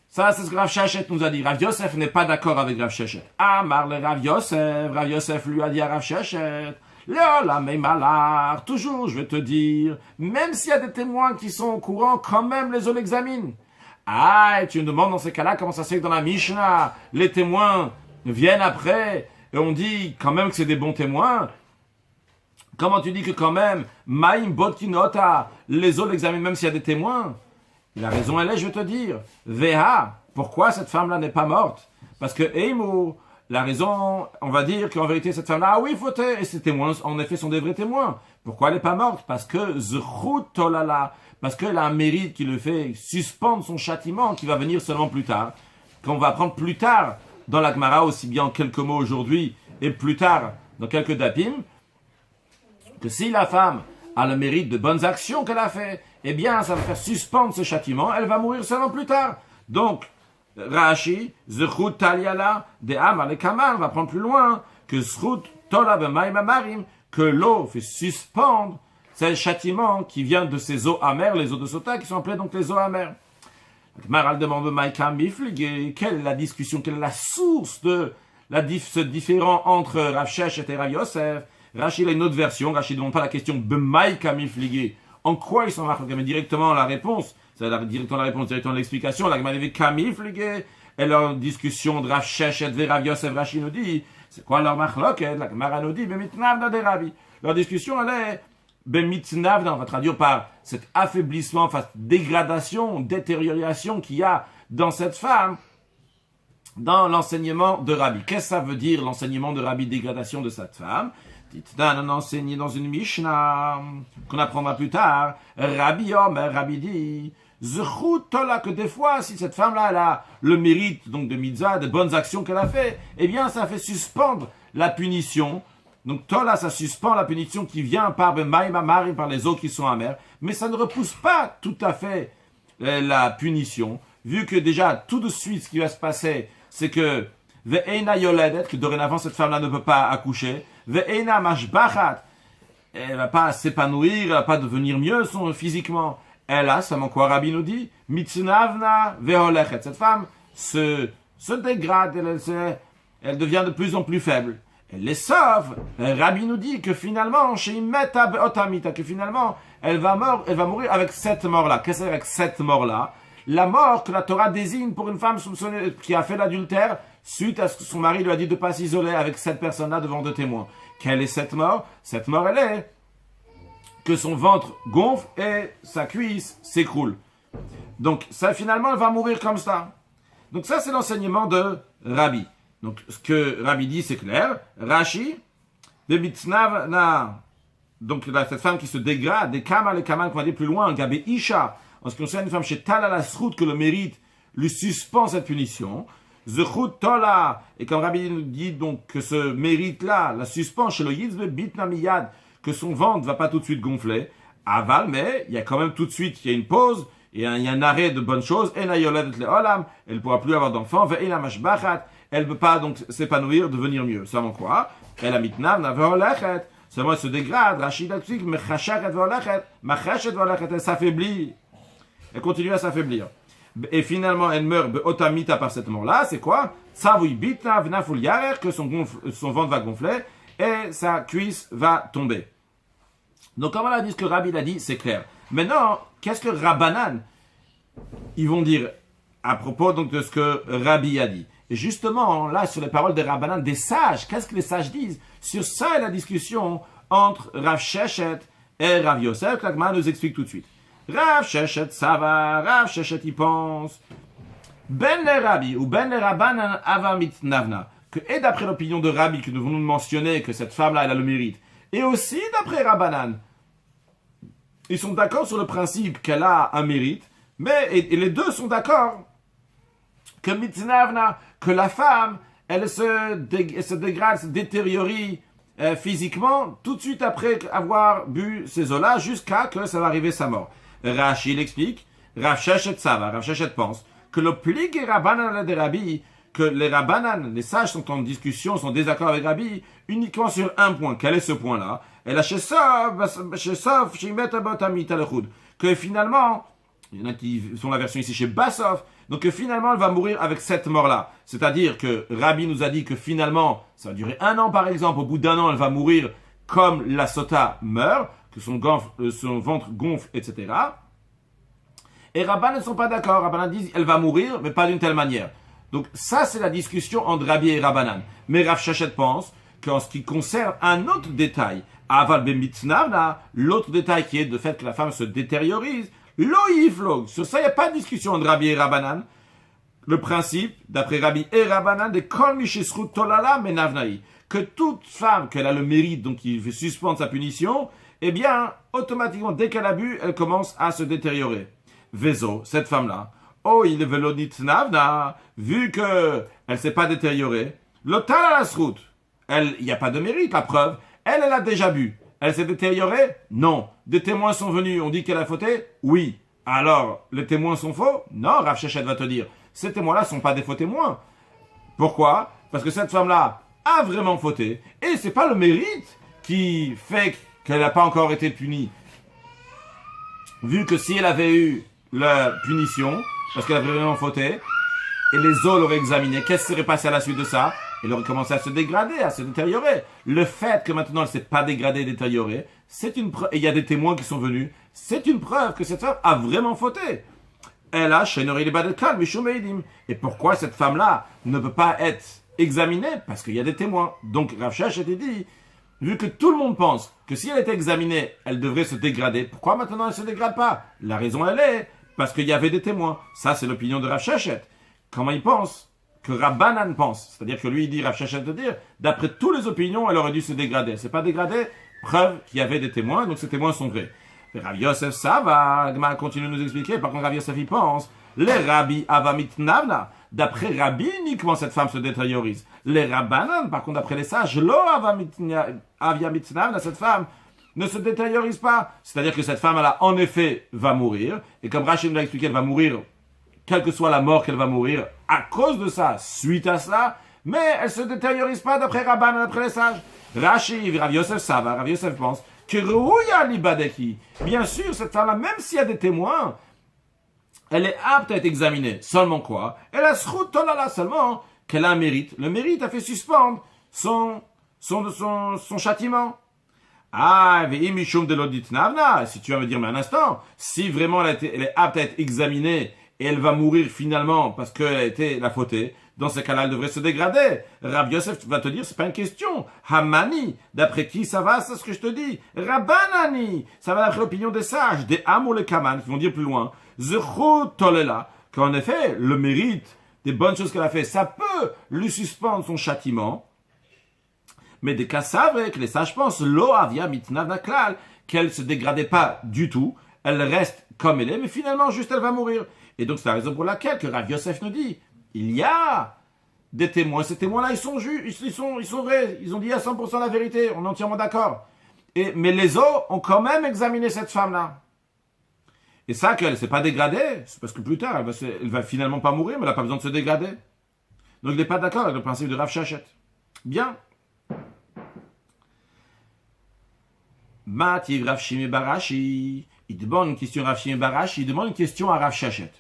S1: Ça, c'est ce que Rav Sheshet nous a dit. Rav Yosef n'est pas d'accord avec Rav Sheshet. Ah, Marle Rav Yosef lui a dit à Rav Sheshet, la même malard, toujours, je vais te dire, même s'il y a des témoins qui sont au courant, quand même les autres l'examinent. Ah, et tu me demandes dans ces cas-là, comment ça se fait que dans la Mishnah, les témoins viennent après, et on dit quand même que c'est des bons témoins. Comment tu dis que quand même, Maïm Botkinota, les autres l'examinent même s'il y a des témoins? La raison, elle est, je vais te dire, Veha, pourquoi cette femme-là n'est pas morte? Parce que Eimur, la raison, on va dire qu'en vérité, cette femme-là, ah oui, fauté, et ces témoins, en effet, sont des vrais témoins. Pourquoi elle n'est pas morte? Parce que Zchut Tolala, parce qu'elle a un mérite qui le fait suspendre son châtiment, qui va venir seulement plus tard, qu'on va apprendre plus tard dans la Gemara, aussi bien en quelques mots aujourd'hui, et plus tard dans quelques dapim, que si la femme a le mérite de bonnes actions qu'elle a fait, eh bien, ça va faire suspendre ce châtiment, elle va mourir seulement plus tard. Donc, Rashi, Zechut Taliala, de Amar le Kamal, va prendre plus loin, que Zechut Tola B'Maim Amarim, que l'eau fait suspendre, c'est le châtiment qui vient de ces eaux amères, les eaux de Sota, qui sont appelées donc les eaux amères. Maral demande Maïka Miflig, quelle est la discussion, quelle est la source de ce différent entre Rav Sheshet et Rav Yosef. Rashi a une autre version, Rashi ne demande pas la question B'Maïka Miflig, en quoi ils sont marqués, mais directement la réponse, c'est directement la réponse, directement l'explication, la Gemara dit Kamiflig, et leur discussion de Rav Sheshet et Rav Yosef, Rashi nous dit, c'est quoi leur marloquet, la Gemara nous dit B'mitnavna de Rabbi. Leur discussion, elle est Bemitnavna, on va traduire par cet affaiblissement, enfin, dégradation, détérioration qu'il y a dans cette femme, dans l'enseignement de Rabbi. Qu'est-ce que ça veut dire, l'enseignement de Rabbi, dégradation de cette femme? On a enseigné dans une Mishnah, qu'on apprendra plus tard, Rabbi Omer, Rabbi dit, Zechut-Tola, que des fois, si cette femme-là, elle a le mérite, donc de mitzvah, de bonnes actions qu'elle a fait, eh bien, ça fait suspendre la punition. Donc, Tola, ça suspend la punition qui vient par B'Maim Amarim, par les eaux qui sont amères, mais ça ne repousse pas tout à fait la punition, vu que déjà, tout de suite, ce qui va se passer, c'est que Ve'eina Yoledet, que dorénavant, cette femme-là ne peut pas accoucher, Ve'eina Mashbachat, elle va pas s'épanouir, elle va pas devenir mieux physiquement. Elle a, seulement quoi Rabbi nous dit, Mitznavna Ve'olechet. Cette femme se dégrade, elle devient de plus en plus faible. Elle les sauve. Rabbi nous dit que finalement, chez Meta Be'otamita, que finalement, elle va mourir avec cette mort-là. Qu'est-ce que c'est avec cette mort-là? La mort que la Torah désigne pour une femme soupçonnée qui a fait l'adultère suite à ce que son mari lui a dit de ne pas s'isoler avec cette personne-là devant deux témoins. Quelle est cette mort? Cette mort, elle est que son ventre gonfle et sa cuisse s'écroule. Donc, ça, finalement, elle va mourir comme ça. Donc, ça, c'est l'enseignement de Rabbi. Donc, ce que Rabbi dit, c'est clair. Rashi, de Mitznavna, donc cette femme qui se dégrade, des Kamal et Kamal, qu'on va dire plus loin, Gabé Isha, en ce qui concerne une femme chez Talala Srout, que le mérite lui suspend cette punition. Zechut Tola, et comme Rabbi nous dit donc que ce mérite-là la suspend chez le Yitzbe Bitna Miyad, que son ventre ne va pas tout de suite gonfler. Aval, mais il y a quand même tout de suite, il y a une pause, et il y a un arrêt de bonnes choses. Elle ne pourra plus avoir d'enfants. Elle ne peut pas donc s'épanouir, devenir mieux. Seulement quoi? Elle a mitnav, seulement elle se dégrade. Rachid Atsik, elle s'affaiblit. Elle continue à s'affaiblir. Et finalement, elle meurt otamita par cette mort-là. C'est quoi? Que son ventre va gonfler et sa cuisse va tomber. Donc, comme on a dit ce que Rabbi a dit, c'est clair. Maintenant, qu'est-ce que Rabbanan, ils vont dire à propos donc de ce que Rabbi a dit? Et justement, là, sur les paroles des Rabbanan, des sages, qu'est-ce que les sages disent? Sur ça est la discussion entre Rav Sheshet et Rav Yosef. L'Agma nous explique tout de suite. Rav Sheshet, ça va. Rav Sheshet, il pense. Ben le Rabbi ou ben le Rabbanan avamit navna. Que, et d'après l'opinion de Rabbi que nous venons de mentionner, que cette femme-là, elle a le mérite. Et aussi d'après Rabbanan. Ils sont d'accord sur le principe qu'elle a un mérite. Mais, et les deux sont d'accord que mitznavna, que la femme, elle se dégrade, se détériore physiquement tout de suite après avoir bu ces eaux-là, jusqu'à que ça va arriver sa mort. Rashi l'explique, Rav Sheshet Sava, Rav Sheshet pense que le plig et Rabbanan de Rabbi, que les Rabbanan, les sages sont en discussion, sont désaccord avec Rabbi, uniquement sur un point. Quel est ce point-là? Et là, chez Sof, chez Metabotamit al-Khud, que finalement, il y en a qui sont la version ici chez Bassof, donc que finalement elle va mourir avec cette mort-là. C'est-à-dire que Rabbi nous a dit que finalement, ça va durer 1 an par exemple, au bout d'1 an elle va mourir comme la sota meurt, que son ventre gonfle, etc. Et Rabban ne sont pas d'accord. Rabbanan disent elle va mourir, mais pas d'une telle manière. Donc ça c'est la discussion entre Rabbi et Rabbanan. Mais Rav Sheshet pense qu'en ce qui concerne un autre détail, Aval Bemitznavna, l'autre détail qui est le fait que la femme se détériorise, Loïflog. Sur ça, il n'y a pas de discussion entre Rabbi et Rabbanan. Le principe, d'après Rabbi et Rabbanan, de Kol Mishisrut Tolala Menavnaï, que toute femme qu'elle a le mérite, donc il fait suspendre sa punition, eh bien, automatiquement, dès qu'elle a bu, elle commence à se détériorer. Vezo, cette femme-là, oh, il est velonit navna, vu que elle s'est pas détériorée, l'otal à la srout, il n'y a pas de mérite, la preuve, elle a déjà bu. Elle s'est détériorée? Non. Des témoins sont venus, on dit qu'elle a fauté? Oui. Alors, les témoins sont faux? Non, Rav Sheshet va te dire. Ces témoins-là ne sont pas des faux témoins. Pourquoi? Parce que cette femme-là a vraiment fauté. Et c'est pas le mérite qui fait qu'elle n'a pas encore été punie. Vu que si elle avait eu la punition, parce qu'elle avait vraiment fauté, et les autres l'auraient examiné, qu'est-ce qui serait passé à la suite de ça? Elle aurait commencé à se dégrader, à se détériorer. Le fait que maintenant elle ne s'est pas dégradée, détériorée, c'est une preuve, et il y a des témoins qui sont venus, c'est une preuve que cette femme a vraiment fauté. Elle a chénoré les badekal, mishumeidim. Et pourquoi cette femme-là ne peut pas être examinée? Parce qu'il y a des témoins. Donc Rav Sheshet a dit, vu que tout le monde pense que si elle était examinée, elle devrait se dégrader, pourquoi maintenant elle ne se dégrade pas? La raison elle est, parce qu'il y avait des témoins. Ça c'est l'opinion de Rav Sheshet. Comment il pense? Que Rabbanan pense. C'est-à-dire que lui il dit, Rav Sheshet de dire, d'après toutes les opinions, elle aurait dû se dégrader. Elle ne s'est pas dégradée, preuve qu'il y avait des témoins, donc ces témoins sont vrais. Rav Yosef, ça va, Gma continue de nous expliquer. Par contre, Rav Yosef, il pense, les Rabbi Avamitnavna, d'après Rabbi, uniquement cette femme se détériorise. Les Rabbanan, par contre, d'après les sages, Lo Avamitnavna, cette femme ne se détériorise pas. C'est-à-dire que cette femme, elle a, en effet, va mourir. Et comme Rachid nous l'a expliqué, elle va mourir, quelle que soit la mort qu'elle va mourir, à cause de ça, suite à ça, mais elle se détériorise pas d'après Rabbanan, d'après les sages. Rachid, Rav Yosef, ça va, Rav Yosef pense, bien sûr, cette femme-là, même s'il y a des témoins, elle est apte à être examinée. Seulement quoi? Elle a seulement qu'elle a un mérite. Le mérite a fait suspendre son châtiment. Ah, si tu vas me dire, mais un instant, si vraiment elle est apte à être examinée et elle va mourir finalement parce qu'elle a été la fautée, dans ce cas-là, elle devrait se dégrader. Rabbi Yosef va te dire, c'est pas une question. Hamani, d'après qui ça va, c'est ce que je te dis. Rabbanani, ça va d'après l'opinion des sages, des Ham ou les Kaman, qui vont dire plus loin. Zechut tolela, qu'en effet, le mérite des bonnes choses qu'elle a fait, ça peut lui suspendre son châtiment. Mais des cas savent que les sages pensent, lo avia mitnav naklal, qu'elle se dégradait pas du tout, elle reste comme elle est, mais finalement, juste elle va mourir. Et donc, c'est la raison pour laquelle que Rav Yosef nous dit, il y a des témoins. Ces témoins-là, ils sont vrais. Ils ont dit à 100% la vérité. On est entièrement d'accord. Mais les autres ont quand même examiné cette femme-là. Et ça, qu'elle ne s'est pas dégradée, c'est parce que plus tard, elle va finalement pas mourir, mais elle n'a pas besoin de se dégrader. Donc, il n'est pas d'accord avec le principe de Rav Sheshet. Bien. Mativ Rav Shimi Barashi. Il demande une question à Rav Shimi Barashi. Il demande une question à Rav Sheshet.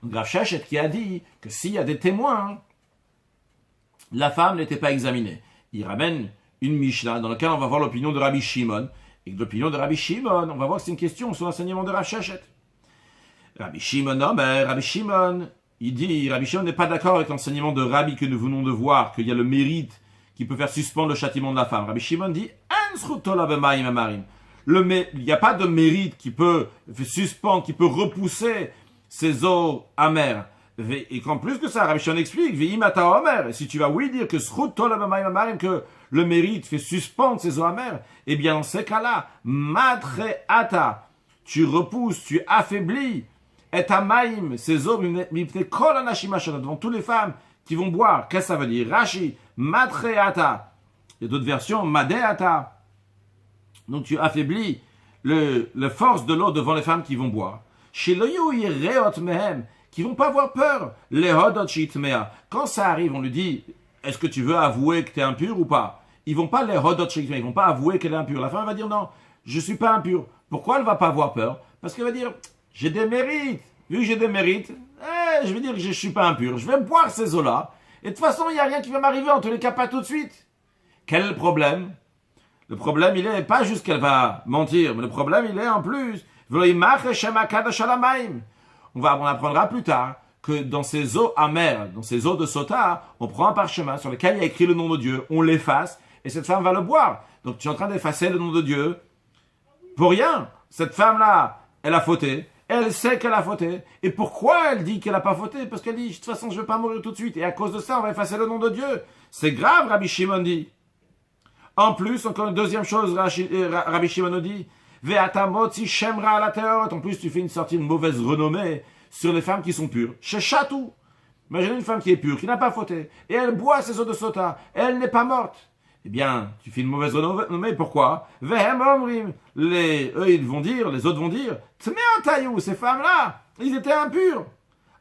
S1: Donc Rav Sheshet qui a dit que s'il y a des témoins, la femme n'était pas examinée. Il ramène une Mishnah dans laquelle on va voir l'opinion de Rabbi Shimon. Et l'opinion de Rabbi Shimon, on va voir que c'est une question sur l'enseignement de Rav Sheshet. Rabbi Shimon, non, mais Rabbi Shimon, il dit, Rabbi Shimon n'est pas d'accord avec l'enseignement de Rabbi que nous venons de voir, qu'il y a le mérite qui peut faire suspendre le châtiment de la femme. Rabbi Shimon dit, il n'y a pas de mérite qui peut suspendre, qui peut repousser ces eaux amères. Et qu'en plus que ça, Rabbi Shimon explique, et si tu vas oui dire que que le mérite fait suspendre ces eaux amères, eh bien dans ces cas-là, matre ata, tu repousses, tu affaiblis, et amaim, ces eaux, devant toutes les femmes qui vont boire. Qu'est-ce que ça veut dire? Rashi, matre ata. Il y a d'autres versions, madeata. Donc tu affaiblis la force de l'eau devant les femmes qui vont boire. Chez mehem, qui vont pas avoir peur. Les hodot shitmea. Quand ça arrive, on lui dit, est-ce que tu veux avouer que tu es impur ou pas? Ils vont pas les hodot shitmea, ils vont pas avouer qu'elle est impure. La femme va dire non, je suis pas impure. Pourquoi elle va pas avoir peur? Parce qu'elle va dire, j'ai des mérites. Vu que j'ai des mérites, je vais dire que je suis pas impur. Je vais boire ces eaux-là. Et de toute façon, il n'y a rien qui va m'arriver, en tous les cas pas tout de suite. Quel est le problème? Le problème, il est pas juste qu'elle va mentir, mais le problème, il est en plus. On apprendra plus tard que dans ces eaux amères, dans ces eaux de sota, on prend un parchemin sur lequel il y a écrit le nom de Dieu, on l'efface, et cette femme va le boire. Donc tu es en train d'effacer le nom de Dieu pour rien. Cette femme-là, elle a fauté, elle sait qu'elle a fauté. Et pourquoi elle dit qu'elle n'a pas fauté? Parce qu'elle dit, de toute façon, je ne vais pas mourir tout de suite. Et à cause de ça, on va effacer le nom de Dieu. C'est grave, Rabbi Shimon dit. En plus, encore une deuxième chose, Rabbi Shimon nous dit, Ve'atamotzi shemra à la théorie. En plus, tu fais une sortie de mauvaise renommée sur les femmes qui sont pures. Chez Chatou. Imaginez une femme qui est pure, qui n'a pas fauté, et elle boit ses eaux de sota, et elle n'est pas morte. Eh bien, tu fais une mauvaise renommée, pourquoi? Vehem omrim. Eux, ils vont dire, les autres vont dire, Tmeotayou, ces femmes-là, ils étaient impurs.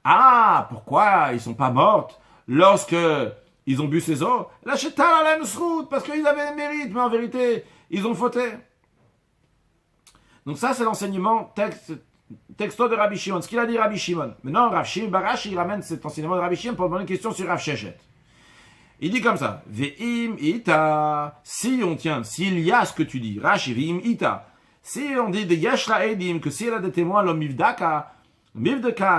S1: Ah, pourquoi ils sont pas mortes lorsque ils ont bu ces eaux? La shetal alaim srout, parce qu'ils avaient un mérite, mais en vérité, ils ont fauté. Donc ça, c'est l'enseignement texto de Rabbi Shimon. Ce qu'il a dit Rabbi Shimon. Maintenant, Rav Shimon Barashi, il ramène cet enseignement de Rabbi Shimon pour demander une question sur Rav Sheshet. Il dit comme ça. Ve'im ita. Si on tient, s'il y a ce que tu dis, Rashi, ve'im ita. Si on dit de Yeshla Edim, que si elle a des témoins, le mivdaka,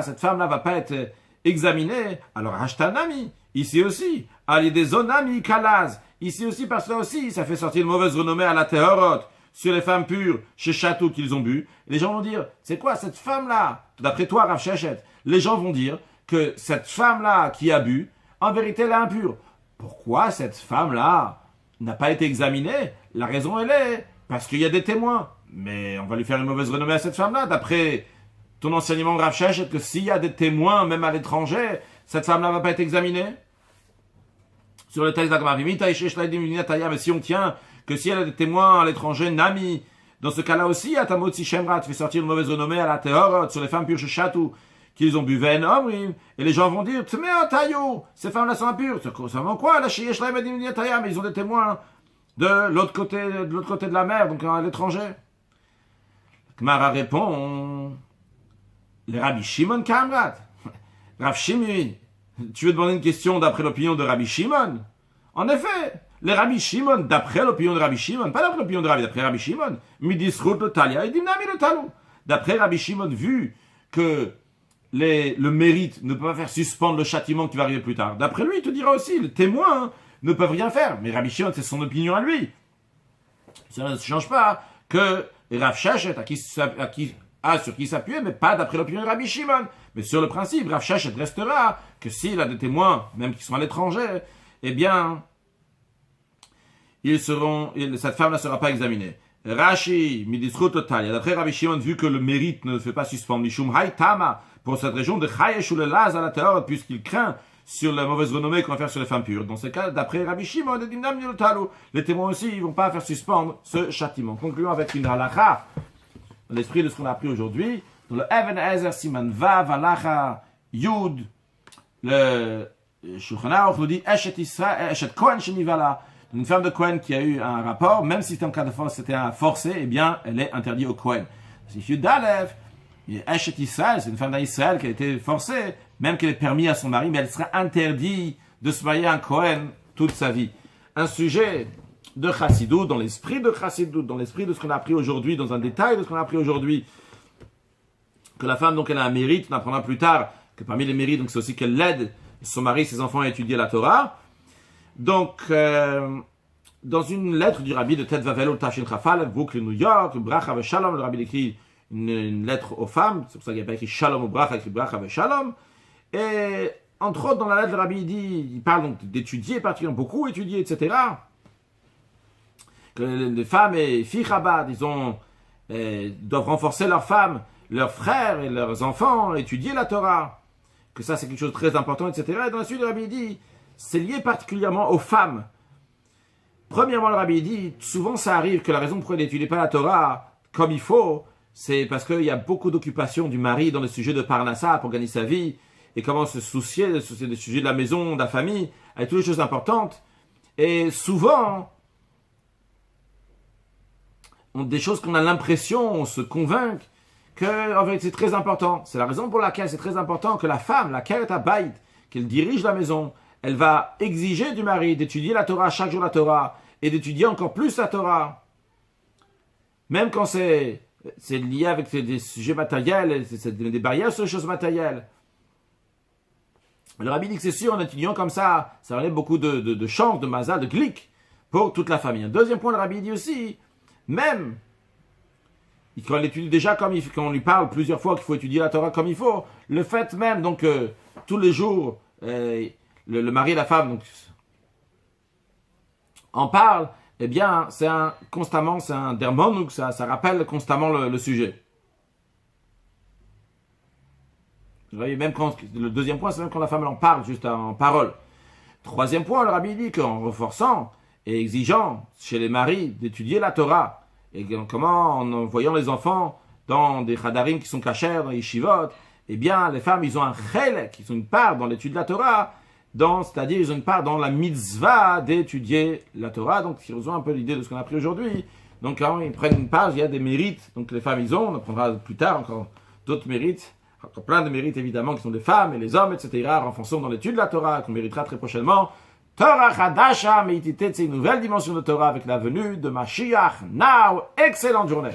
S1: cette femme-là va pas être examinée, alors Hashtanami, ici aussi, Ali des Zonami Kalaz, ici aussi, parce que là aussi, ça fait sortir une mauvaise renommée à la Tehorot, sur les femmes pures, chez Château qu'ils ont bu. Les gens vont dire, c'est quoi cette femme-là? D'après toi, Rav Sheshet, les gens vont dire que cette femme-là qui a bu, en vérité, elle est impure. Pourquoi cette femme-là n'a pas été examinée? La raison, elle est parce qu'il y a des témoins. Mais on va lui faire une mauvaise renommée à cette femme-là, d'après ton enseignement Rav Sheshet, que s'il y a des témoins, même à l'étranger, cette femme-là va pas être examinée? Sur le texte d'Agmar, mais si on tient que si elle a des témoins à l'étranger, Nami, dans ce cas-là aussi, Atamot Shemra, tu fais sortir une mauvaise renommée à la Tehorot, sur les femmes pures chez Chatou, qu'ils ont bu Ven Omrim, et les gens vont dire, ces femmes-là sont impures. Ça veut quoi? Mais ils ont des témoins de l'autre côté de la mer, donc à l'étranger. Gmara répond, le Rabbi Shimon Kamrat. Rav Shimon, tu veux demander une question d'après l'opinion de Rabbi Shimon? En effet, les Rabbi Shimon, d'après l'opinion de Rabbi Shimon, pas d'après l'opinion de Rabbi, d'après Rabbi Shimon, midisrut le talia et dimnami le talou. D'après Rabbi Shimon, vu que le mérite ne peut pas faire suspendre le châtiment qui va arriver plus tard, d'après lui, il te dira aussi, les témoins ne peuvent rien faire. Mais Rabbi Shimon, c'est son opinion à lui. Ça ne change pas que Rav Sheshet, sur qui s'appuyer, mais pas d'après l'opinion de Rabbi Shimon. Mais sur le principe, Rav Sheshet restera que s'il a des témoins, même qui sont à l'étranger, eh bien, cette femme ne sera pas examinée. Rashi, midisrut otalia. D'après Rabbi Shimon, vu que le mérite ne fait pas suspendre Mishum Haïtama, pour cette région de Chayesh ou le Laz à la Tehorot, puisqu'il craint sur la mauvaise renommée qu'on va faire sur les femmes pures. Dans ce cas, d'après Rabbi Shimon, les témoins aussi, ils ne vont pas faire suspendre ce châtiment. Concluons avec une halakha, dans l'esprit de ce qu'on a appris aujourd'hui, dans le Even Ezer Siman Vav Halacha Yud, le Shulchan Aruch nous dit Eshet Kohen Shenivala, une femme de Kohen qui a eu un rapport, même si c'était en cas de force, c'était un forcé, eh bien, elle est interdite au Kohen. Si Yud Alev, Eshet Israël, c'est une femme d'Israël qui a été forcée, même qu'elle est permis à son mari, mais elle sera interdite de se marier à un Kohen toute sa vie. Un sujet de Chassidut, dans l'esprit de Chassidut, dans l'esprit de ce qu'on a appris aujourd'hui, dans un détail de ce qu'on a appris aujourd'hui, que la femme, donc, elle a un mérite, on apprendra plus tard que parmi les mérites, donc, c'est aussi qu'elle aide son mari, ses enfants à étudier la Torah. Donc, dans une lettre du rabbi de Tet Vavel au Tafshin Chafal, Brooklyn, New York, Bracha ve Shalom, le rabbi écrit une lettre aux femmes, c'est pour ça qu'il n'y a pas écrit Shalom ou Bracha, il écrit Bracha ve Shalom. Et, entre autres, dans la lettre, le rabbi il parle donc d'étudier, particulièrement beaucoup étudier, etc. Que les femmes et filles Chabad, doivent renforcer leurs femmes, leurs frères et leurs enfants, étudier la Torah. Que ça, c'est quelque chose de très important, etc. Et dans la suite, le rabbi dit, c'est lié particulièrement aux femmes. Premièrement, le rabbi dit, souvent ça arrive que la raison pour laquelle n'étudie pas la Torah comme il faut, c'est parce qu'il y a beaucoup d'occupations du mari dans le sujet de Parnassa pour gagner sa vie, et comment se soucier des sujets de la maison, de la famille, avec toutes les choses importantes. Et souvent, des choses qu'on a l'impression, on se convainc que, en vérité, c'est très important. C'est la raison pour laquelle c'est très important que la femme, la Keret Habayit, qu'elle dirige la maison, elle va exiger du mari d'étudier la Torah chaque jour la Torah, et d'étudier encore plus la Torah. Même quand c'est lié avec des sujets matériels, c'est des barrières sur les choses matérielles. Le rabbi dit que c'est sûr, en étudiant comme ça enlève beaucoup de chance, de mazal, de glick pour toute la famille. Un deuxième point, le rabbi dit aussi, même quand on étudie déjà quand on lui parle plusieurs fois qu'il faut étudier la Torah comme il faut, le fait même, donc, tous les jours, le mari et la femme donc, en parlent, eh bien, c'est un dermon, donc ça rappelle constamment le sujet. Vous voyez, même le deuxième point, c'est même quand la femme elle en parle, juste en parole. Troisième point, le rabbi dit qu'en renforçant et exigeant chez les maris d'étudier la Torah, et comment, en envoyant les enfants dans des chadarim qui sont cachers, dans les yeshivot, eh bien, les femmes, ils ont un chelek, ils ont une part dans l'étude de la Torah, c'est-à-dire, ils ont une part dans la mitzvah d'étudier la Torah. Donc, ils ont un peu l'idée de ce qu'on a appris aujourd'hui. Donc, quand ils prennent une page, il y a des mérites. Donc, les femmes, ils ont, on apprendra plus tard encore d'autres mérites. Encore plein de mérites, évidemment, qui sont des femmes et les hommes, etc., renforçons dans l'étude de la Torah, qu'on méritera très prochainement. Torah Chadasha, Meitite, c'est une nouvelle dimension de Torah avec la venue de Mashiach. Now, excellente journée!